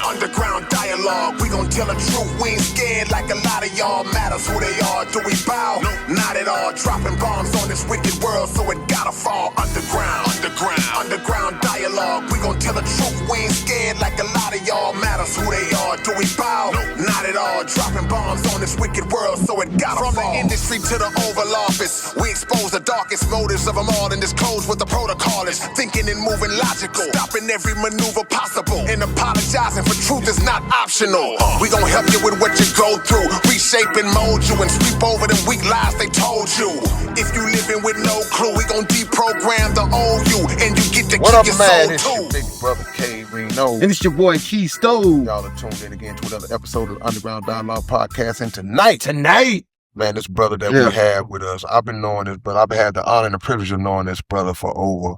Underground dialogue. We gon' tell the truth. We ain't scared like a lot of y'all. Matters who they are. Do we bow? No, not at all. Dropping bombs on this wicked world, so it gotta fall. Underground dialogue. We gon' tell the truth. We ain't scared like a lot of y'all. Matters who they are. Do we bow? No, not at all. Dropping bombs on this wicked world, so it gotta fall. From the industry to the Oval Office, we expose the darkest motives of them all and disclose what the protocol is. Thinking and moving logical, stopping every maneuver possible, and apologizing for truth is not optional. We gon' help you with what you go through, reshape and mold you, and sweep over them weak lies they told you. If you living with no clue, we gon' deprogram the old you, and you get to what keep up, your man? soul It's your too. big brother K Reno. And it's your boy Key Stove. Y'all are tuned in again to another episode of the Underground Dialogue Podcast. And tonight, man, this brother that we have with us, I've been knowing this, but I've had the honor and the privilege of knowing this brother for over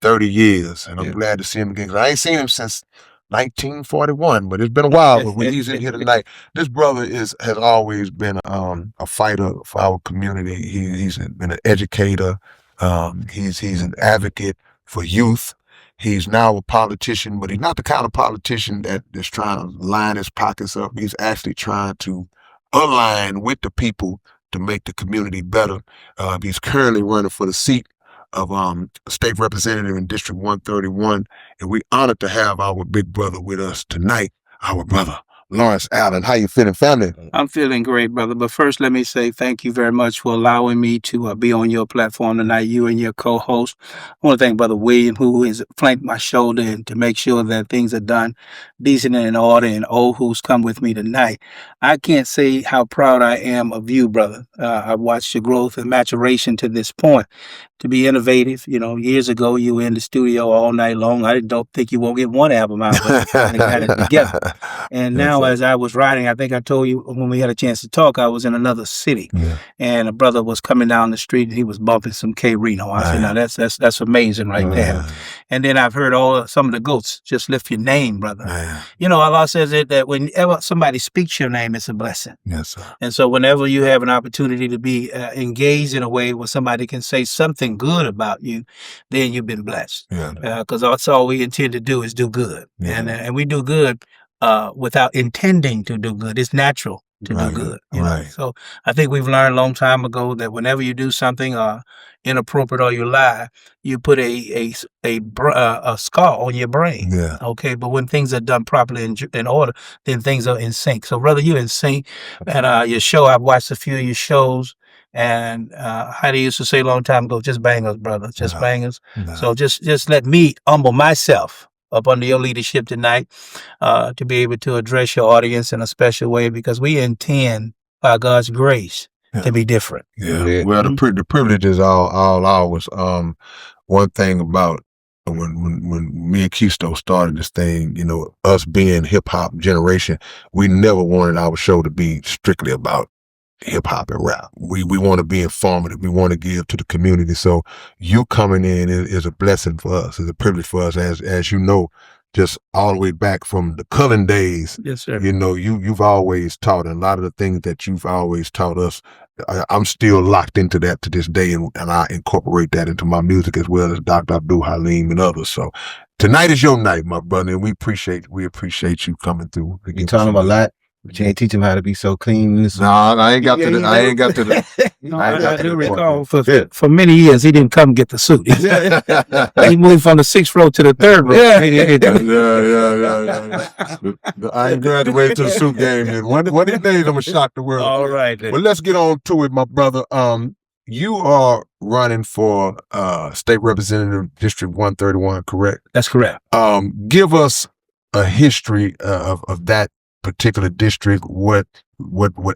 30 years. And I'm glad to see him again. 'Cause I ain't seen him since 1941, but it's been a while. But when he's in here tonight, this brother has always been a fighter for our community. He's been an educator. He's an advocate for youth. He's now a politician, but he's not the kind of politician that is trying to line his pockets up. He's actually trying to align with the people to make the community better. He's currently running for the seat of state representative in District 131, and we're honored to have our big brother with us tonight, our brother Lawrence Allen. How you feeling, family? I'm feeling great, brother. But first, let me say thank you very much for allowing me to be on your platform tonight, you and your co-host. I want to thank Brother William, who has flanked my shoulder and to make sure that things are done decent and in order, and who's come with me tonight. I can't say how proud I am of you, brother. I've watched your growth and maturation to this point. To be innovative, years ago you were in the studio all night long. I don't think you won't get one album out, but I got it together. And now, as I was writing, I think I told you when we had a chance to talk, I was in another city, and a brother was coming down the street and he was bumping some K Reno. I said, "Now that's amazing right there." And then I've heard some of the goats just lift your name, brother. Allah says that whenever somebody speaks your name, it's a blessing. Yes, sir. And so whenever you have an opportunity to be engaged in a way where somebody can say something good about you, then you've been blessed. Because that's all we intend to do is do good. And we do good without intending to do good. It's natural to do good. You know? So I think we've learned a long time ago that whenever you do something inappropriate or you lie, you put a scar on your brain. Okay, but when things are done properly in order, then things are in sync. So brother, you're in sync. And your show, I've watched a few of your shows. And Heidi used to say a long time ago, just bang us, brother, just bang us. So just let me humble myself up under your leadership tonight to be able to address your audience in a special way, because we intend, by God's grace, to be different. Well, the privilege is all ours. One thing about when me and Keisto started this thing, us being hip hop generation, we never wanted our show to be strictly about hip hop and rap. We want to be informative. We want to give to the community. So you coming in is a blessing for us. It's a privilege for us, as you know, just all the way back from the Cullen days. Yes, sir. You've always taught, and a lot of the things that you've always taught us, I'm still locked into that to this day, and I incorporate that into my music as well as Dr. Abdul Halim and others. So tonight is your night, my brother, and we appreciate you coming through. You taught him a lot, but you ain't teach him how to be so clean. No, I ain't got to the. I ain't got to the. I do recall for many years he didn't come get the suit. He moved from the 6th row to the 3rd row. I ain't graduated to the suit game yet. One of these days I'm gonna shock the world. All right. Then. Well, let's get on to it, my brother. You are running for state representative District 131, correct? That's correct. Give us a history of that particular district, what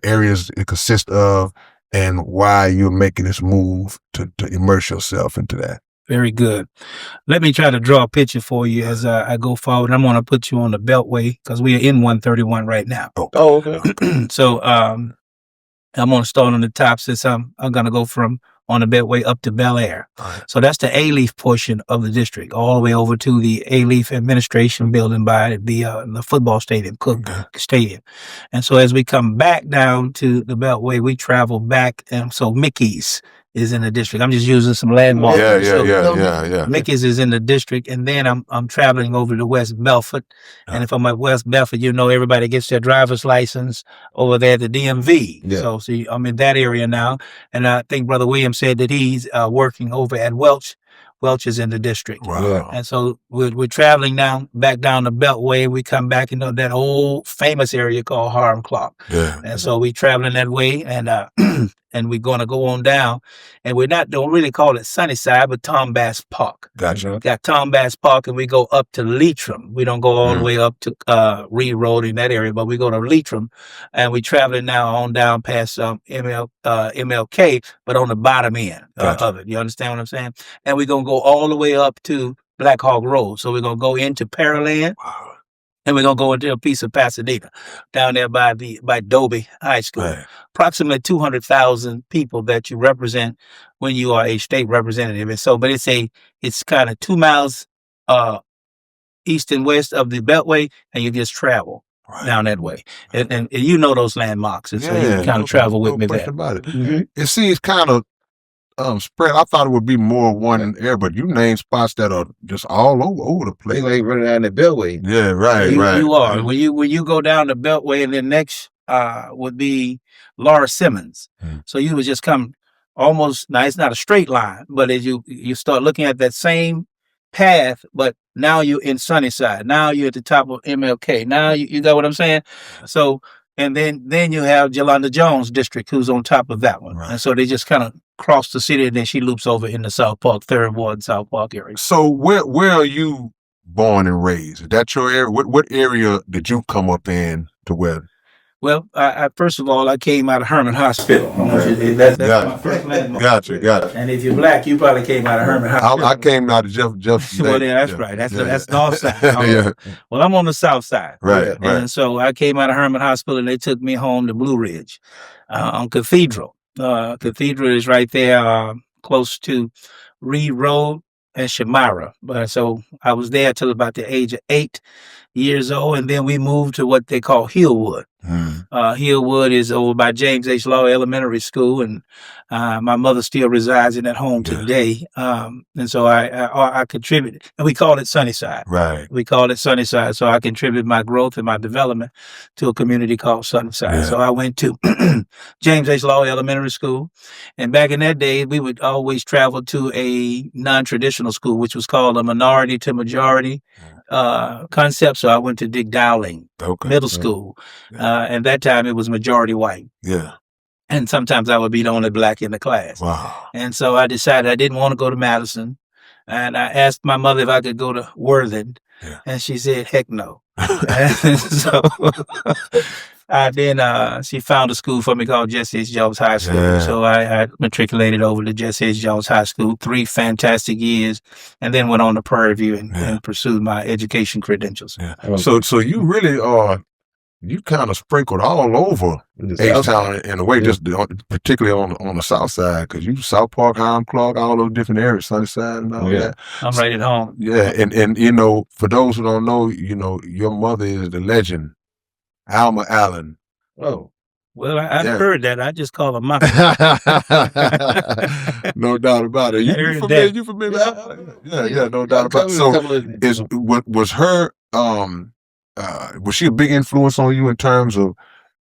areas it consists of, and why you're making this move to immerse yourself into that. Very good. Let me try to draw a picture for you as I go forward. I'm going to put you on the Beltway because we are in 131 right now. Oh, okay. So I'm going to start on the top, since I'm going to go from on the Beltway up to Bel Air. Right. So that's the A-Leaf portion of the district, all the way over to the A-Leaf administration building by the football stadium, Cook Stadium. And so as we come back down to the Beltway, we travel back. And so Mickey's is in the district. I'm just using some landmarks. Yeah. Mickey's is in the district, and then I'm traveling over to West Belford. And if I'm at West Belford, you know, everybody gets their driver's license over there at the DMV. Yeah. So see, I'm in that area now, and I think Brother William said that he's working over at Welch. Welch is in the district. Wow. And so we're traveling now back down the Beltway. We come back into that old famous area called Harlem Clark. Yeah. And so we traveling that way, and and we're going to go on down, and don't really call it Sunnyside, but Tom Bass Park. Gotcha. Got Tom Bass Park, and we go up to Leitrim. We don't go all the way up to Reed Road in that area, but we go to Leitrim, and we traveling now on down past MLK, but on the bottom end of it. You understand what I'm saying? And we're gonna go all the way up to Black Hawk Road. So we're gonna go into Pearland. Wow. And we're gonna go into a piece of Pasadena, down there by Dobie High School. Right. Approximately 200,000 people that you represent when you are a state representative. And so, but it's kind of 2 miles east and west of the Beltway, and you just travel down that way. And you know those landmarks, and so you can kind of travel with me there. About it. It seems kind of spread. I thought it would be more one area, but you name spots that are just all over the place. They like running down the Beltway. Yeah, right. You are. When you go down the Beltway, and then next would be Laura Simmons. So you would just come almost, now it's not a straight line, but as you start looking at that same path, but now you're in Sunnyside. Now you're at the top of MLK. Now you got what I'm saying? So, and then you have Yolanda Jones district, who's on top of that one. And so they just kind of cross the city, and then she loops over in the South Park, 3rd Ward, South Park area. So where are you born and raised? Is that your area? What area did you come up in to where? Well, I first of all, I came out of Herman Hospital. That's my first landmark. Gotcha. And if you're black, you probably came out of Herman Hospital. I came out of Jeff. Well, yeah, that's right. That's the north side. Well, I'm on the south side. Right. And so I came out of Herman Hospital, and they took me home to Blue Ridge on Cathedral. Cathedral is right there close to Reed Road and Shamira. So I was there till about the age of 8 years old, and then we moved to what they call Hillwood. Hillwood is over by James H. Law Elementary School, and my mother still resides in that home today. And so I contributed, and we called it Sunnyside. Right. We called it Sunnyside. So I contributed my growth and my development to a community called Sunnyside. Yeah. So I went to James H. Law Elementary School, and back in that day, we would always travel to a non-traditional school, which was called a minority to majority concept. So I went to Dick Dowling Middle School. And that time it was majority white. Yeah. And sometimes I would be the only black in the class. Wow. And so I decided I didn't want to go to Madison. And I asked my mother if I could go to Worthing. Yeah. And she said, heck no. And so then she found a school for me called Jesse H. Jones High School. Yeah. So I matriculated over to Jesse H. Jones High School, 3 fantastic years, and then went on to Prairie View and pursued my education credentials. Yeah. So you really are, you kind of sprinkled all over H-Town in a way, just particularly on the south side, because you South Park, Higham Clark, all those different areas, Sunnyside and all that. I'm right at home. Yeah, and you know, for those who don't know, you know, your mother is the legend, Alma Allen. Oh. Well, I heard that. I just call her Mama. No doubt about it. You familiar? Yeah, no doubt about it. So was her was she a big influence on you in terms of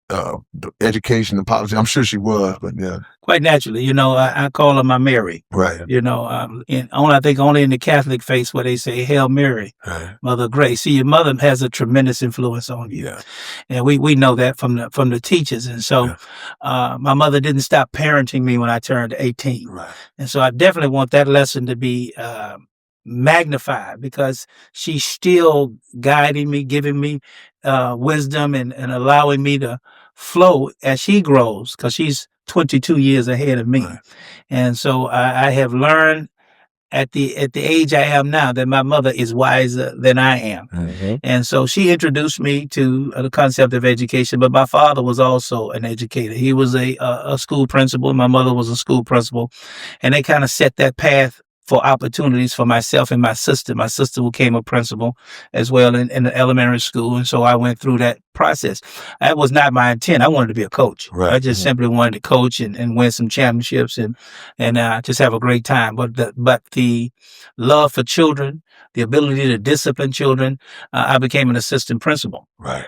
the education and policy? I'm sure she was, but yeah. Quite naturally, you know, I call her my Mary. Right. You know, I think only in the Catholic faith where they say Hail Mary, right. Mother of Grace. See, your mother has a tremendous influence on you. Yeah. And we know that from the teachers. And so my mother didn't stop parenting me when I turned 18. Right. And so I definitely want that lesson to be magnified, because she's still guiding me, giving me wisdom and allowing me to flow as she grows, because she's 22 years ahead of me. Right. And so I have learned at the age I am now that my mother is wiser than I am. Mm-hmm. And so she introduced me to the concept of education, but my father was also an educator. He was a school principal. My mother was a school principal, and they kind of set that path for opportunities for myself and my sister. My sister became a principal as well in the elementary school. And so I went through that process. That was not my intent. I wanted to be a coach. Right. I just simply wanted to coach and win some championships and just have a great time. But the love for children, the ability to discipline children, I became an assistant principal. Right.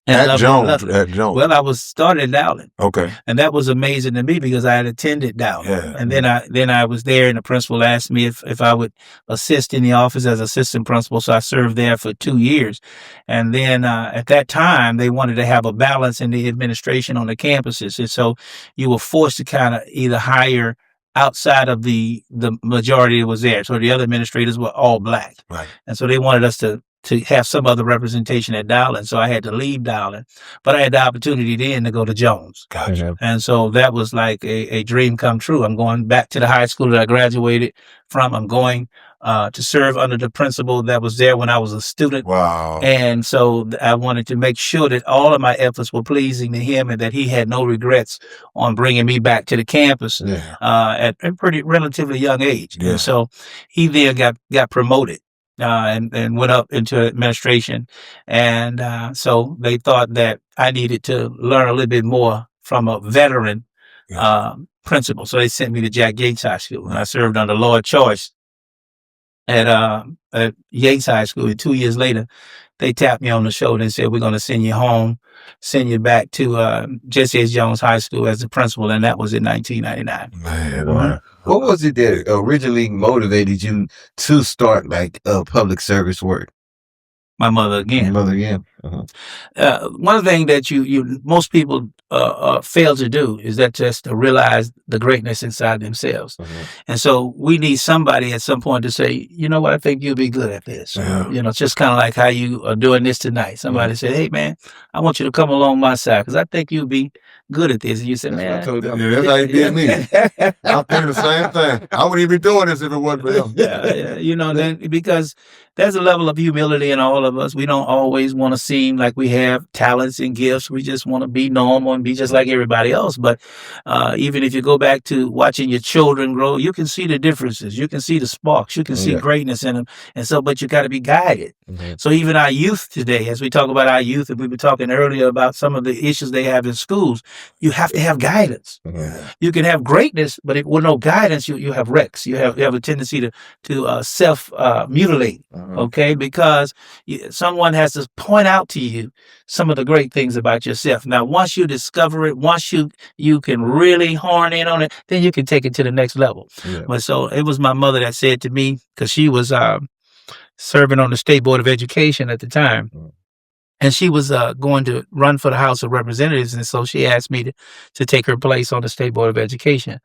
And At Jones. Well, I was started at Dowling. Okay. And that was amazing to me because I had attended Dowling. Yeah. And then I was there and the principal asked me if I would assist in the office as assistant principal. So I served there for 2 years. And then at that time, they wanted to have a balance in the administration on the campuses. And so you were forced to kind of either hire outside of the majority that was there. So the other administrators were all black. Right. And so they wanted us to have some other representation at Dowling. So I had to leave Dowling, but I had the opportunity then to go to Jones. Gotcha. And so that was like a dream come true. I'm going back to the high school that I graduated from. I'm going to serve under the principal that was there when I was a student. Wow. And so I wanted to make sure that all of my efforts were pleasing to him and that he had no regrets on bringing me back to the campus at a pretty relatively young age. Yeah. And so he then got promoted. And went up into administration. And so they thought that I needed to learn a little bit more from a veteran principal. So they sent me to Jack Yates High School. And I served under Lloyd Choice at Yates High School. And 2 years later, they tapped me on the shoulder and said, we're going to send you home, send you back to Jesse S. Jones High School as a principal. And that was in 1999. Man, what was it that originally motivated you to start like public service work? My mother again. One thing that you most people fail to do is that just to realize the greatness inside themselves. And so we need somebody at some point to say, you know what, I think you'll be good at this. Yeah. You know, it's just kind of like how you are doing this tonight. Somebody said, hey man, I want you to come along my side because I think you'll be good at this. And you said, man. I told them, that's how you did me. I'm thinking the same thing. I wouldn't even be doing this if it wasn't for him. Yeah, you know, then because there's a level of humility in all of us. We don't always want to seem like we have talents and gifts. We just want to be normal and be just like everybody else. But even if you go back to watching your children grow, you can see the differences. You can see the sparks. You can see greatness in them. And so, but you got to be guided. So even our youth today, as we talk about our youth, and we were talking earlier about some of the issues they have in schools, you have to have guidance. You can have greatness, but with no guidance, you have wrecks. You have a tendency to self mutilate. Okay, because someone has to point out to you some of the great things about yourself. Now, once you discover it, once you can really horn in on it, then you can take it to the next level. But so it was my mother that said to me, because she was serving on the State Board of Education at the time. And she was going to run for the House of Representatives. And so she asked me to take her place on the State Board of Education.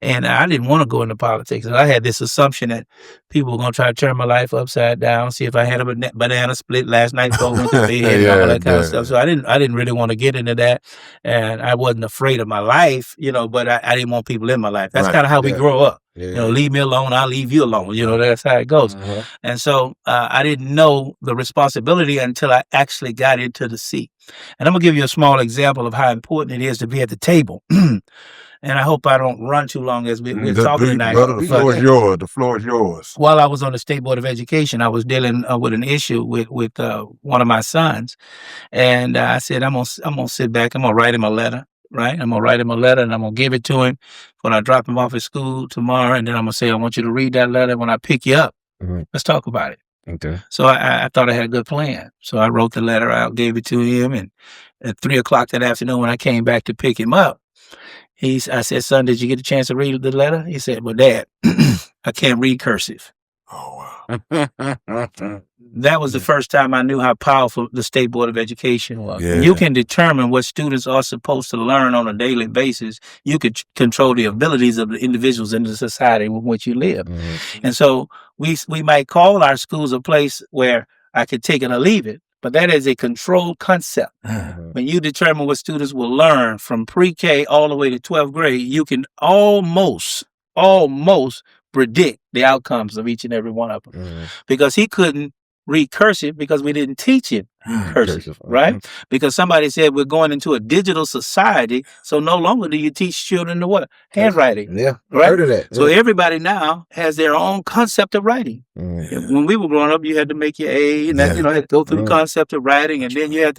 And I didn't want to go into politics. I had this assumption that people were going to try to turn my life upside down, see if I had a banana split last night before I went to bed and all that kind of stuff. So I didn't really want to get into that. And I wasn't afraid of my life, you know, but I didn't want people in my life. That's kind of how we grow up. You know, leave me alone, I'll leave you alone. You know, that's how it goes. And so I didn't know the responsibility until I actually got into the seat. And I'm going to give you a small example of how important it is to be at the table. And I hope I don't run too long as we're talking tonight. Brother, the floor is yours. The floor is yours. While I was on the State Board of Education, I was dealing with an issue with one of my sons. And I said, I'm gonna sit back. I'm going to write him a letter. Right? I'm going to write him a letter and I'm going to give it to him when I drop him off at school tomorrow. And then I'm going to say, I want you to read that letter when I pick you up. Let's talk about it. Okay. So I thought I had a good plan. So I wrote the letter out, gave it to him. And at 3:00 that afternoon, when I came back to pick him up, I said, son, did you get a chance to read the letter? He said, well, Dad, I can't read cursive. Oh, wow. That was the first time I knew how powerful the State Board of Education was. Yeah. You can determine what students are supposed to learn on a daily basis. You could control the abilities of the individuals in the society in which you live. And so we might call our schools a place where I could take it or leave it, but that is a controlled concept. When you determine what students will learn from pre-K all the way to 12th grade, you can almost predict the outcomes of each and every one of them. Because he couldn't read cursive because we didn't teach him cursive, right? Because somebody said we're going into a digital society, so no longer do you teach children the what? Handwriting. Yeah, right? Heard of that. So everybody now has their own concept of writing. When we were growing up, you had to make your A, and that, had to go through the concept of writing, and then you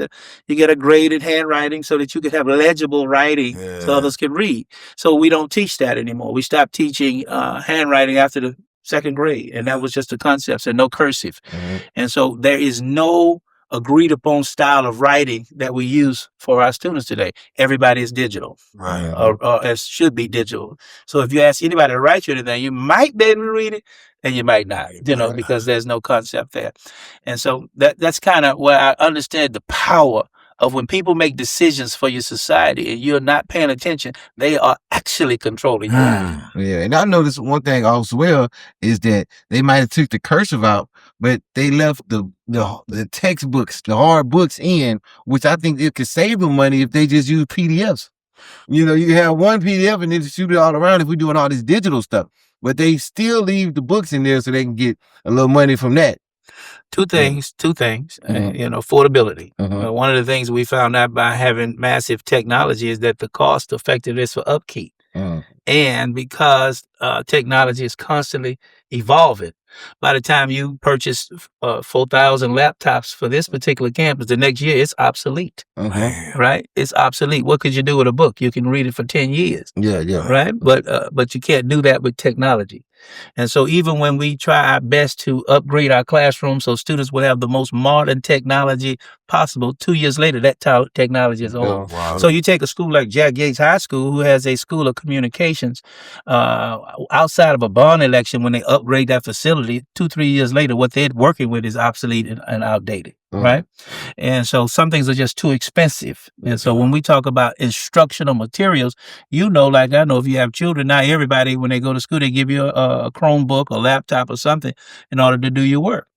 get a grade in handwriting so that you could have legible writing so others could read. So we don't teach that anymore. We stopped teaching handwriting after the second grade, and that was just the concepts and no cursive. And so there is no agreed upon style of writing that we use for our students today. Everybody is digital, Right. or as should be digital. So if you ask anybody to write you anything, you might be able to read it, and you might not, because there's no concept there. And so that's kind of where I understand the power of when people make decisions for your society and you're not paying attention, they are actually controlling you. Yeah, and I noticed one thing as well is that they might have took the cursive out, but they left the textbooks, the hard books in, which I think it could save them money if they just use PDFs. You have one PDF and then shoot it all around if we're doing all this digital stuff. But they still leave the books in there so they can get a little money from that. Two things, affordability. One of the things we found out by having massive technology is that the cost effectiveness for upkeep. And because technology is constantly evolving, by the time you purchase 4,000 laptops for this particular campus, the next year it's obsolete. Right? It's obsolete. What could you do with a book? You can read it for 10 years. Yeah. Right? But you can't do that with technology. And so even when we try our best to upgrade our classroom so students will have the most modern technology possible, 2 years later, that technology is old. Wow. So you take a school like Jack Yates High School, who has a school of communications, outside of a bond election, when they upgrade that facility, 2-3 years later, what they're working with is obsolete and outdated. Right. And so some things are just too expensive. And so when we talk about instructional materials, like I know if you have children, now everybody, when they go to school, they give you a Chromebook or laptop or something in order to do your work.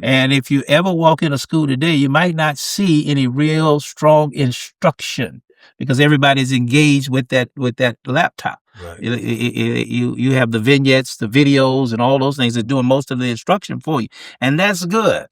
And if you ever walk in a school today, you might not see any real strong instruction because everybody's engaged with that laptop. Right. You have the vignettes, the videos, and all those things that are doing most of the instruction for you, and that's good.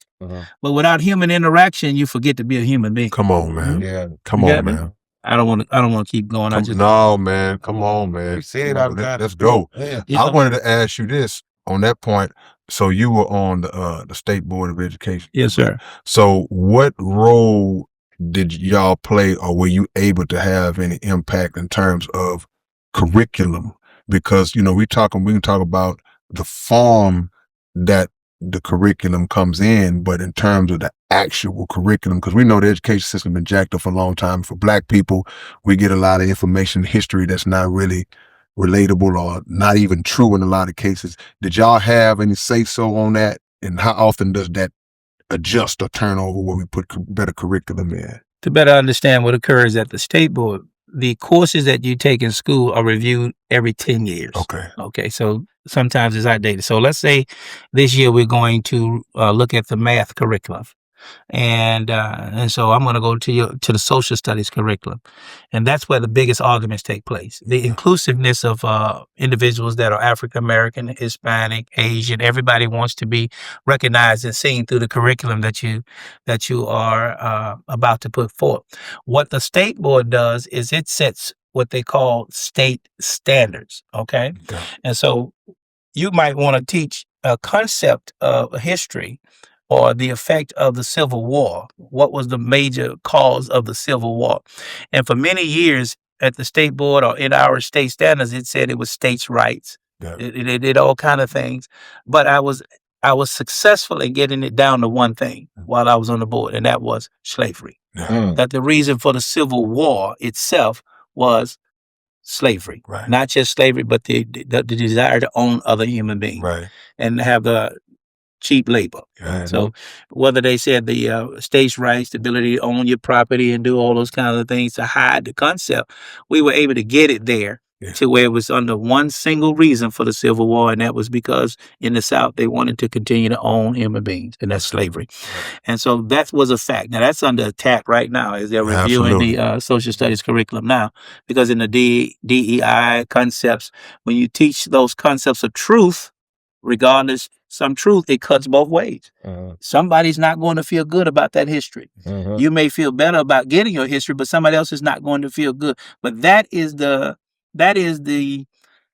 But without human interaction, you forget to be a human being. Come on, man. Yeah. Come on, man. I don't want to keep going. No, man. Come on, man. Let's go. Yeah. I wanted to ask you this on that point. So you were on the State Board of Education. Yes, sir. So what role did y'all play, or were you able to have any impact in terms of curriculum? Because we can talk about the form that the curriculum comes in, but in terms of the actual curriculum, because we know the education system has been jacked up for a long time. For Black people, we get a lot of information, history that's not really relatable or not even true in a lot of cases. Did y'all have any say so on that, and how often does that adjust or turn over when we put better curriculum in? To better understand what occurs at the State Board, the courses that you take in school are reviewed every 10 years. Okay. So sometimes it's outdated. So let's say this year we're going to look at the math curriculum. And so I'm going to go to the social studies curriculum. And that's where the biggest arguments take place. The inclusiveness of individuals that are African-American, Hispanic, Asian, everybody wants to be recognized and seen through the curriculum that you are about to put forth. What the State Board does is it sets what they call state standards. Okay. And so you might want to teach a concept of history or the effect of the Civil War. What was the major cause of the Civil War? And for many years at the State Board or in our state standards, it said it was states' rights. It did all kind of things. But I was successful in getting it down to one thing while I was on the board, and that was slavery. That the reason for the Civil War itself was slavery. Not just slavery, but the desire to own other human beings and have the cheap labor. So whether they said the states' rights, the ability to own your property and do all those kinds of things to hide the concept, we were able to get it there to where it was under one single reason for the Civil War, and that was because in the South they wanted to continue to own human beings, and that's slavery. And so that was a fact. Now that's under attack right now as they're reviewing the social studies curriculum now, because in the DEI concepts, when you teach those concepts of truth, regardless some truth, it cuts both ways. Somebody's not going to feel good about that history. You may feel better about getting your history, but somebody else is not going to feel good. But that is the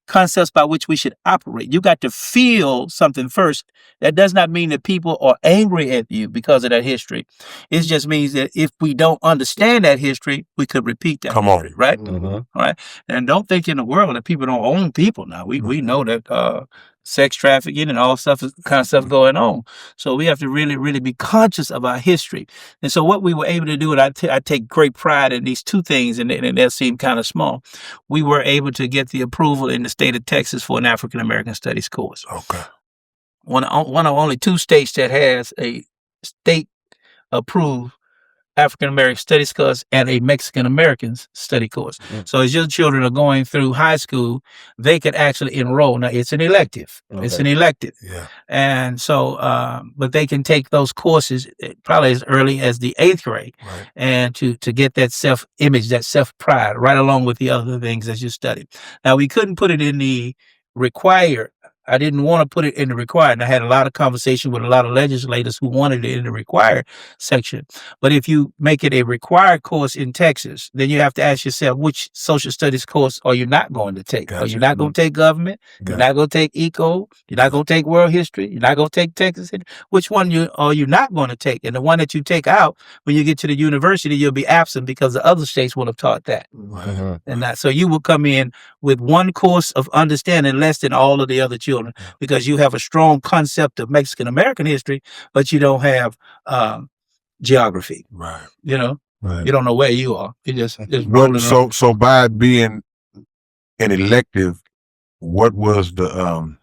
concepts by which we should operate. You got to feel something first. That does not mean that people are angry at you because of that history. It just means that if we don't understand that history, we could repeat that. Come history, on. right? All right. And don't think in the world that people don't own people now. We know that sex trafficking and all kind of stuff going on. So we have to really, really be conscious of our history. And so what we were able to do, and I take great pride in these two things, and they seem kind of small. We were able to get the approval in the state of Texas for an African American Studies course. Okay. One of only 2 states that has a state approved African American Studies course and a Mexican Americans study course. So as your children are going through high school, they could actually enroll. Now it's an elective. It's an elective. Yeah. And so, but they can take those courses probably as early as the 8th grade, Right. and to get that self-image, that self-pride, right along with the other things that you studied. Now we couldn't put it in the required. I didn't want to put it in the required. And I had a lot of conversation with a lot of legislators who wanted it in the required section. But if you make it a required course in Texas, then you have to ask yourself, which social studies course are you not going to take? Gotcha. Are you not going to take government? You're not going to take eco? You're not going to take world history? You're not going to take Texas? Which one are you not going to take? And the one that you take out, when you get to the university, you'll be absent because the other states will have taught that. And so you will come in with one course of understanding less than all of the other children, because you have a strong concept of Mexican American history, but you don't have geography. Right. You know, Right. you don't know where you are. You just What, so by it being an elective, what was the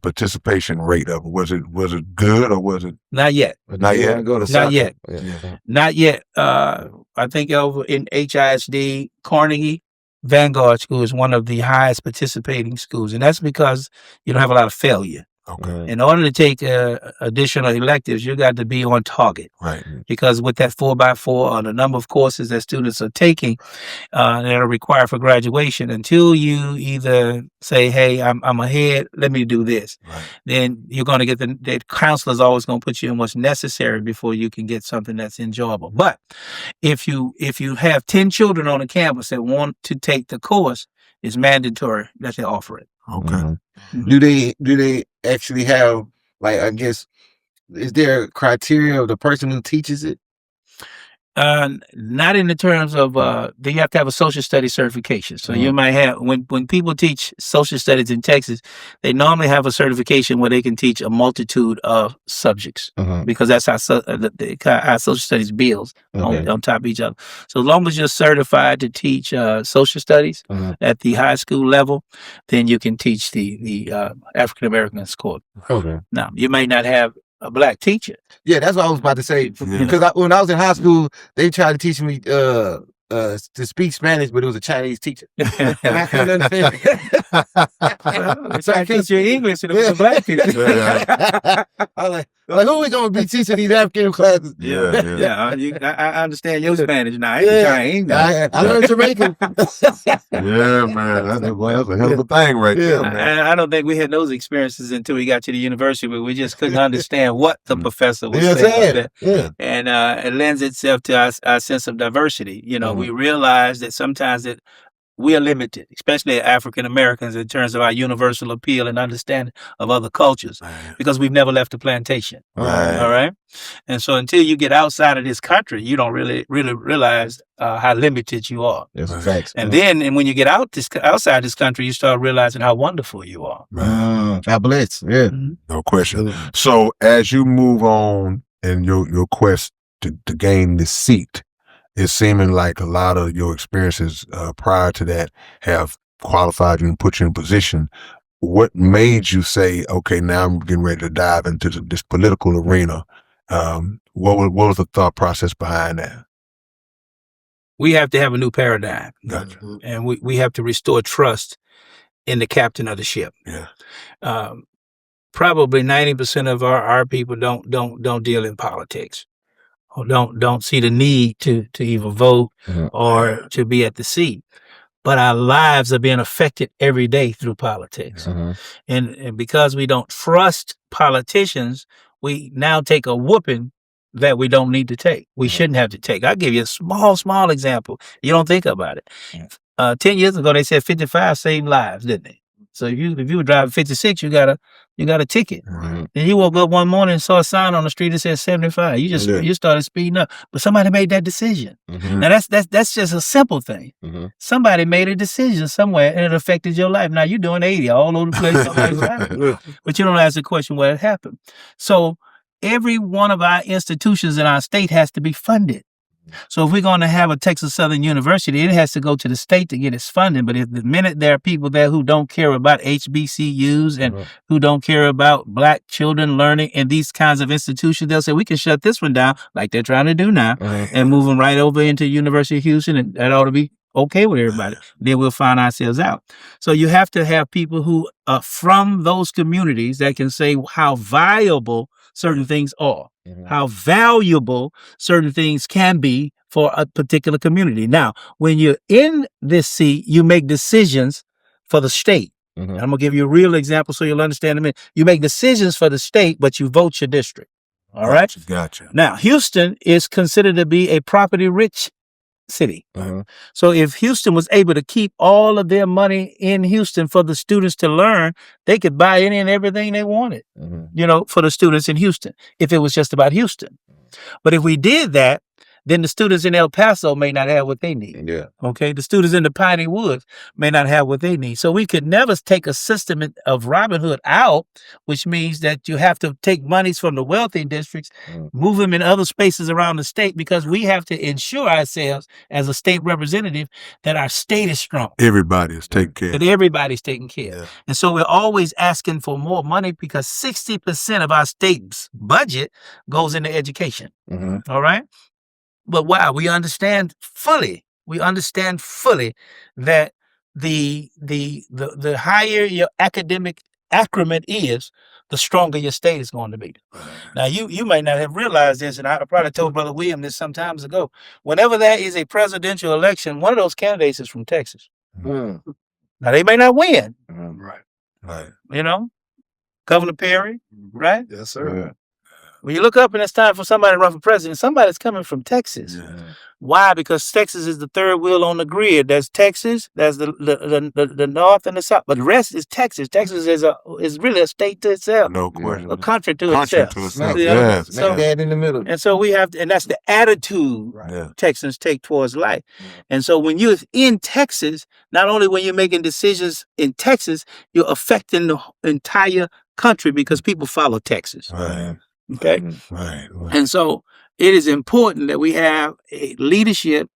participation rate of it? Was it good, or was it not yet? not yet? Not yet. Yeah. Not yet. I think over in HISD, Carnegie Vanguard School is one of the highest participating schools, and that's because you don't have a lot of failure. Okay. In order to take additional electives, you got to be on target, Right. because with that 4x4 or the number of courses that students are taking that are required for graduation, until you either say, hey, I'm ahead, let me do this, Right. then you're going to get the counselor's always going to put you in what's necessary before you can get something that's enjoyable. But if you have 10 children on a campus that want to take the course, it's mandatory that they offer it. Okay. Do they actually have, like, I guess, is there a criteria of the person who teaches it? Not in the terms of then you have to have a social studies certification. So you might have, when people teach social studies in Texas, they normally have a certification where they can teach a multitude of subjects, because that's how social studies builds on top of each other. So as long as you're certified to teach social studies at the high school level, then you can teach the African Americans course. Okay. Now you may not have a black teacher. Yeah, that's what I was about to say. Because when I was in high school, they tried to teach me to speak Spanish, but it was a Chinese teacher. And I couldn't understand. So I teach you English and it was a black teacher. I was like, who we gonna be teaching these African classes? Yeah, I understand your Spanish now. I learned Jamaican. Yeah, man, that's a hell of a thing right there, man. And I don't think we had those experiences until we got to the university, where we just couldn't understand what the professor was saying. And it lends itself to our sense of diversity. You know, we realize that sometimes that we are limited, especially African Americans, in terms of our universal appeal and understanding of other cultures, because we've never left the plantation. Right. All right. And so until you get outside of this country, you don't really realize how limited you are. That's facts. And then when you get outside this country, you start realizing how wonderful you are. God bless. Yeah. No question. So as you move on in your quest to gain this seat, it's seeming like a lot of your experiences prior to that have qualified you and put you in position. What made you say, okay, now I'm getting ready to dive into this political arena? What was the thought process behind that? We have to have a new paradigm. Gotcha. And we have to restore trust in the captain of the ship. Yeah. Probably 90% of our people don't deal in politics, or don't see the need to either vote or to be at the seat. but our lives are being affected every day through politics. And because we don't trust politicians, we now take a whooping that we don't need to take. We shouldn't have to take. I'll give you a small example. You don't think about it. 10 years ago, they said 55 saved lives, didn't they? So if you were driving 56, you got a ticket. Then you woke up one morning and saw a sign on the street that said 75. You started speeding up, but somebody made that decision. Now that's just a simple thing. Somebody made a decision somewhere and it affected your life. Now you're doing 80 all over the place, but you don't ask the question what had happened. So every one of our institutions in our state has to be funded. So if we're going to have a Texas Southern University, it has to go to the state to get its funding. But if the minute there are people there who don't care about HBCUs and who don't care about Black children learning in these kinds of institutions, they'll say, we can shut this one down like they're trying to do now and move them right over into University of Houston. And that ought to be okay with everybody. Then we'll find ourselves out. So you have to have people who are from those communities that can say how viable certain things are, how valuable certain things can be for a particular community. Now, when you're in this seat, you make decisions for the state. I'm going to give you a real example so you'll understand in a minute. You make decisions for the state, but you vote your district. All right? Gotcha. Now, Houston is considered to be a property-rich city. So if Houston was able to keep all of their money in Houston for the students to learn, they could buy any and everything they wanted, for the students in Houston, if it was just about Houston. But if we did that, then the students in El Paso may not have what they need. Okay. The students in the Piney Woods may not have what they need. So we could never take a system of Robin Hood out, which means that you have to take monies from the wealthy districts, move them in other spaces around the state, because we have to ensure ourselves as a state representative that our state is strong. Everybody is taken care of. That everybody's taken care of. And so we're always asking for more money because 60% of our state's budget goes into education. All right. But wow, we understand fully that the higher your academic accrement is, the stronger your state is going to be. Now, you might not have realized this, and I probably told Brother William this some times ago. Whenever there is a presidential election, one of those candidates is from Texas. Now, they may not win. Right. Governor Perry, right? Yes, sir. When you look up and it's time for somebody to run for president, somebody's coming from Texas. Why? Because Texas is the third wheel on the grid. There's Texas, there's the North and the South, but the rest is Texas. Texas is really a state to itself. No question. A country to itself. Yes. So, that in the middle. and so we have, and that's the attitude Texans take towards life. And so when you're in Texas, not only when you're making decisions in Texas, you're affecting the entire country because people follow Texas. Right. Okay. Right. And so it is important that we have a leadership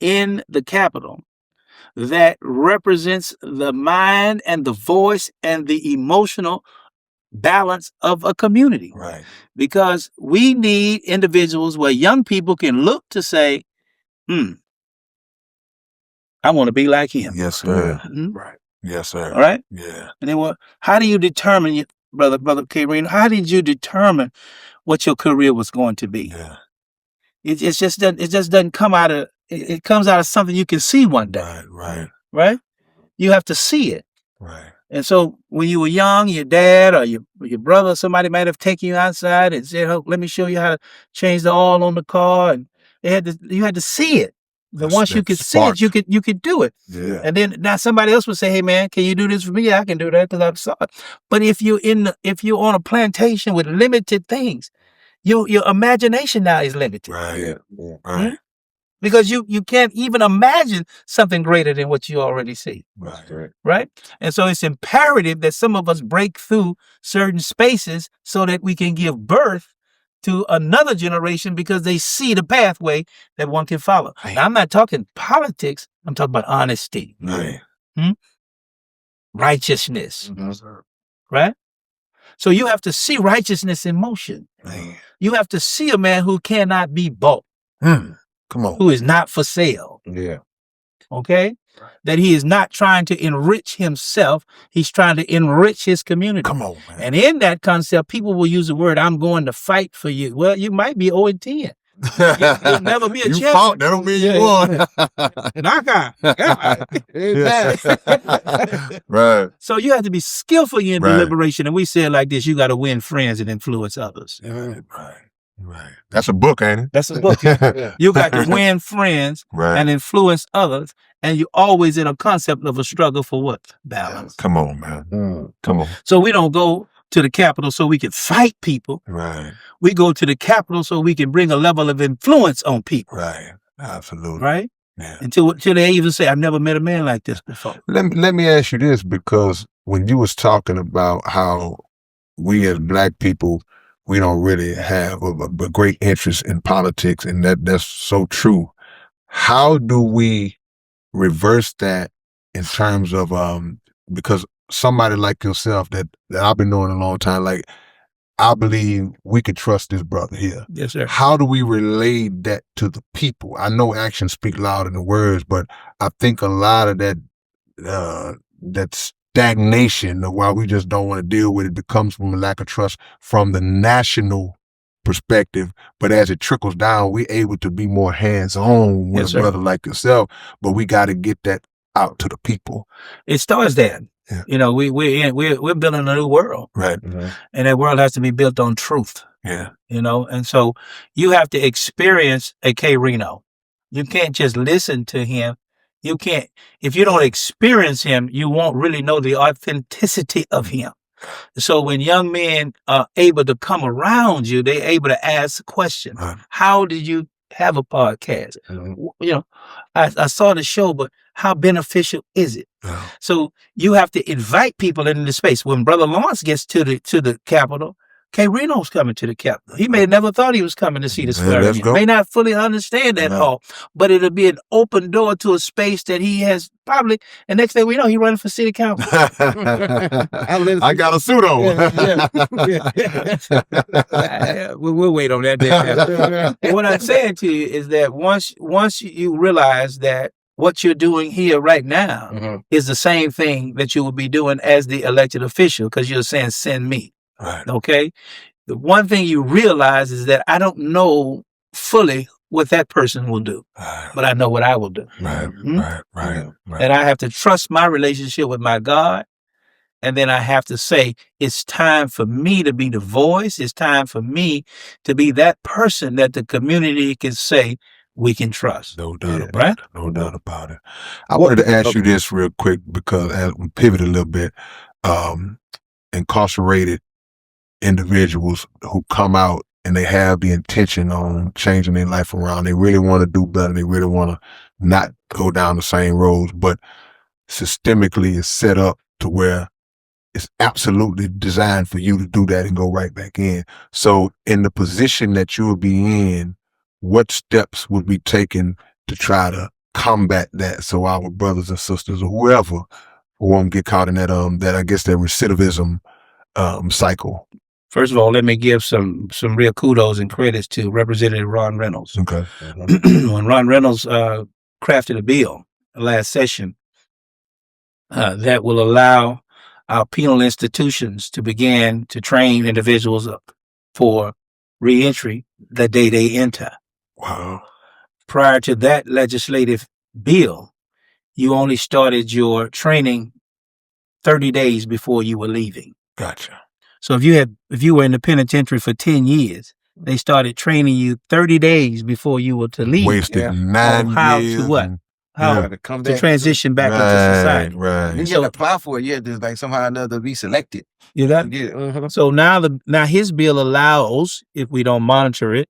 in the Capitol that represents the mind and the voice and the emotional balance of a community. Right. Because we need individuals where young people can look to say, I want to be like him. Yes, sir. Right. Yes, sir. All right. Yeah. And then how do you determine, Brother K-Reen, how did you determine what your career was going to be? Yeah. It just doesn't come out of, it comes out of something you can see one day. Right? You have to see it. Right. And so when you were young, your dad or your brother, somebody might have taken you outside and said, "Oh, let me show you how to change the oil on the car." And you had to see it. But once you could see it, you could do it. Yeah. And then now somebody else would say, "Hey man, can you do this for me?" Yeah, I can do that because I saw it. But if you're on a plantation with limited things, your imagination now is limited. Right. Yeah. Right. Because you can't even imagine something greater than what you already see. Right? And so it's imperative that some of us break through certain spaces so that we can give birth to another generation because they see the pathway that one can follow. Right. Now, I'm not talking politics. I'm talking about honesty. Right. Righteousness. Right? So you have to see righteousness in motion. Man. You have to see a man who cannot be bought. Come on. Who is not for sale. Yeah. Okay? Right. That he is not trying to enrich himself. He's trying to enrich his community. Come on, man. And in that concept, people will use the word, "I'm going to fight for you." Well, you might be 0-10. You'll never be a You champion. fought, that don't mean you won. Knock out. Right. So you have to be skillful in Right. deliberation. And we say it like this: you got to win friends and influence others. Right. That's a book, ain't it? That's a book. You got to win friends Right. and influence others. And you're always in a concept of a struggle for what? Balance. Come on, man. Come on. So we don't go to the Capitol so we can fight people. Right. We go to the Capitol so we can bring a level of influence on people. Right. Absolutely. Right? Yeah. Until they even say, I've never met a man like this before. Let me ask you this, because when you was talking about how we as Black people, we don't really have a great interest in politics, and that's so true. How do we reverse that in terms of because somebody like yourself that I've been knowing a long time, like, I believe we could trust this brother here. Yes, sir. How do we relay that to the people? I know actions speak louder than words, but I think a lot of that stagnation of why we just don't want to deal with it comes from a lack of trust from the national perspective. But as it trickles down, we're able to be more hands-on with Yes, a brother like yourself. But we got to get that out to the people. It starts there. Yeah. You know, we're building a new world. Right. And that world has to be built on truth. Yeah. You know, and so you have to experience a K. Reno. You can't just listen to him. You can't, if you don't experience him, you won't really know the authenticity of him. So when young men are able to come around you, they're able to ask the question, how did you have a podcast? You know, I saw the show, but how beneficial is it? So you have to invite people into the space. When Brother Lawrence gets to the Capitol, K. Reno's coming to the Capitol. He may have never thought he was coming to see the experiment. May not fully understand that all, but it'll be an open door to a space that he has probably, and next thing we know, he's running for city council. I got a suit on. We'll wait on that. What I'm saying to you is that once you realize that what you're doing here right now is the same thing that you will be doing as the elected official, because you're saying, send me. Right. Okay. The one thing you realize is that I don't know fully what that person will do, but I know what I will do. Right. And I have to trust my relationship with my God. And then I have to say, it's time for me to be the voice. It's time for me to be that person that the community can say we can trust. No doubt about it. No doubt about it. I wanted to ask you this real quick, because as we pivot a little bit, incarcerated individuals who come out and they have the intention on changing their life around. They really want to do better. They really want to not go down the same roads, but systemically it's set up to where it's absolutely designed for you to do that and go right back in. So in the position that you'll be in, what steps would be taken to try to combat that so our brothers and sisters or whoever won't get caught in that I guess that recidivism cycle? First of all, let me give some real kudos and credits to Representative Ron Reynolds. Okay. When Ron Reynolds crafted a bill last session that will allow our penal institutions to begin to train individuals up for reentry the day they enter. Wow. Prior to that legislative bill, you only started your training 30 days before you were leaving. Gotcha. So if you were in the penitentiary for 10 years, they started training you 30 days before you were to leave. Wasted 9 how years. to what? How to come to back transition back into society. Right. You gotta apply for it. Yeah, there's like somehow or another be selected. You got Yeah. So now his bill allows, if we don't monitor it,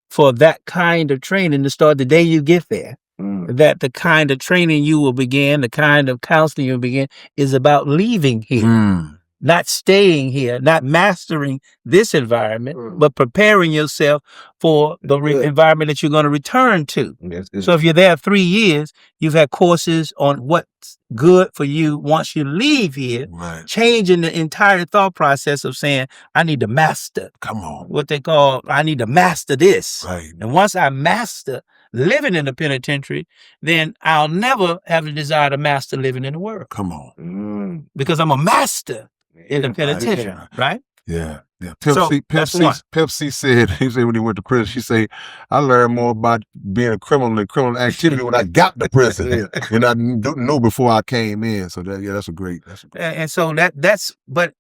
for that kind of training to start the day you get there. That the kind of training you will begin, the kind of counseling you'll begin is about leaving here. Not staying here, not mastering this environment, but preparing yourself for the environment that you're going to return to. So if you're there 3 years, you've had courses on what's good for you once you leave here, changing the entire thought process of saying, I need to master. Come on. What they call, I need to master this. Right. And once I master living in the penitentiary, then I'll never have the desire to master living in the world. Come on. Because I'm a master in the penitentiary, right? Yeah. Yeah. Pimp C said, he said when he went to prison, she said, I learned more about being a criminal than criminal activity when I got to prison and I knew before I came in. So that's a great. And so but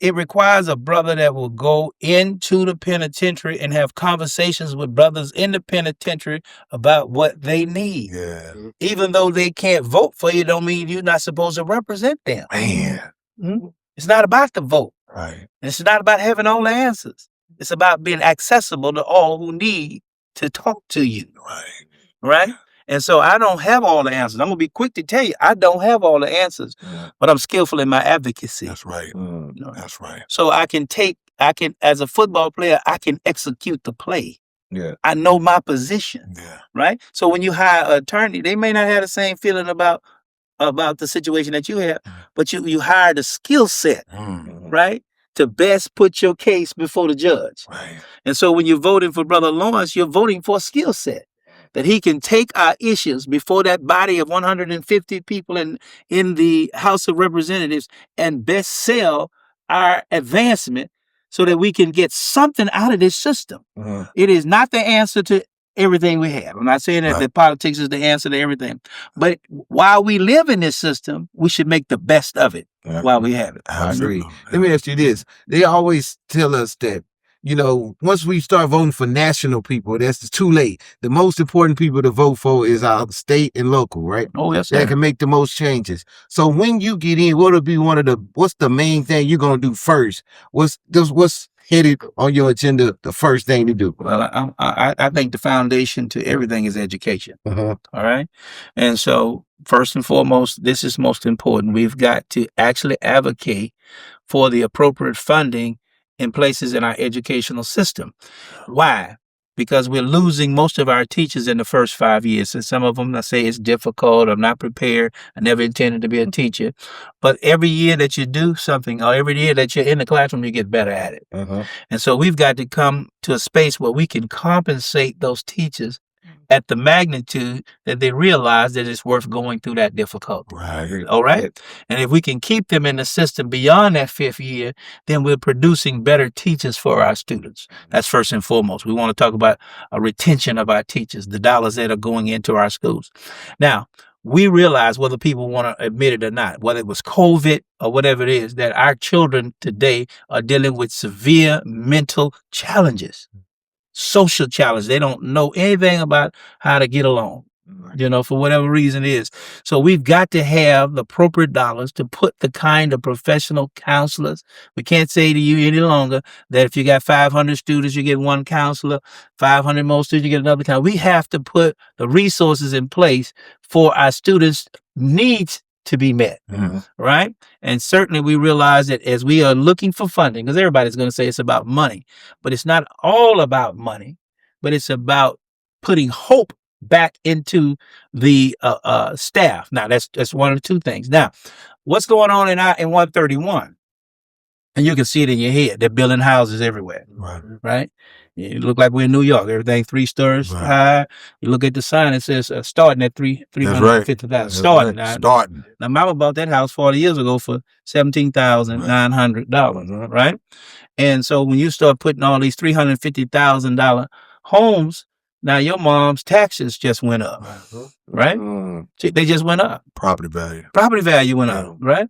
it requires a brother that will go into the penitentiary and have conversations with brothers in the penitentiary about what they need. Yeah. Even though they can't vote for you, don't mean you're not supposed to represent them. Man. Mm-hmm. It's not about the vote. Right. It's not about having all the answers. It's about being accessible to all who need to talk to you. Right. Right? And so I don't have all the answers. I'm going to be quick to tell you, I don't have all the answers, but I'm skillful in my advocacy. That's right. That's right. So as a football player, I can execute the play. Yeah. I know my position. Yeah. Right? So when you hire an attorney, they may not have the same feeling about the situation that you have, but you hire the skill set, right? To best put your case before the judge. Right. And so when you're voting for Brother Lawrence, you're voting for a skill set that he can take our issues before that body of 150 people in the House of Representatives and best sell our advancement so that we can get something out of this system. It is not the answer to everything we have. I'm not saying that the politics is the answer to everything, but while we live in this system, we should make the best of it while we have it. I agree. Let me ask you this. They always tell us that, once we start voting for national people, that's too late. The most important people to vote for is our state and local, right? Oh, yes, that can make the most changes. So when you get in, what'll be what's the main thing you're going to do first? What's headed on your agenda, the first thing to do? Well, I think the foundation to everything is education. All right. And so first and foremost, this is most important. We've got to actually advocate for the appropriate funding in places in our educational system. Why? Because we're losing most of our teachers in the first 5 years. And some of them, I say it's difficult. I'm not prepared. I never intended to be a teacher. But every year that you do something, or every year that you're in the classroom, you get better at it. And so we've got to come to a space where we can compensate those teachers at the magnitude that they realize that it's worth going through that difficulty. Right. All right. And if we can keep them in the system beyond that 5th year, then we're producing better teachers for our students. That's first and foremost. We want to talk about a retention of our teachers, the dollars that are going into our schools. Now, we realize, whether people want to admit it or not, whether it was COVID or whatever it is, that our children today are dealing with severe mental challenges. Social challenge. They don't know anything about how to get along, for whatever reason it is. So we've got to have the appropriate dollars to put the kind of professional counselors. We can't say to you any longer that if you got 500 students, you get one counselor, 500 more students, you get another counselor. We have to put the resources in place for our students' needs to be met, right? And certainly we realize that as we are looking for funding, because everybody's going to say it's about money, but it's not all about money, but it's about putting hope back into the staff. Now, that's one of the two things. Now, what's going on in 131? And you can see it in your head. They're building houses everywhere, right? You look like we're in New York. Everything 3 stories high. You look at the sign, it says starting at $350,000. Starting. Now, Mama bought that house 40 years ago for $17,900, right? And so when you start putting all these $350,000 homes, now your mom's taxes just went up, right? They just went up. Property value went up, right?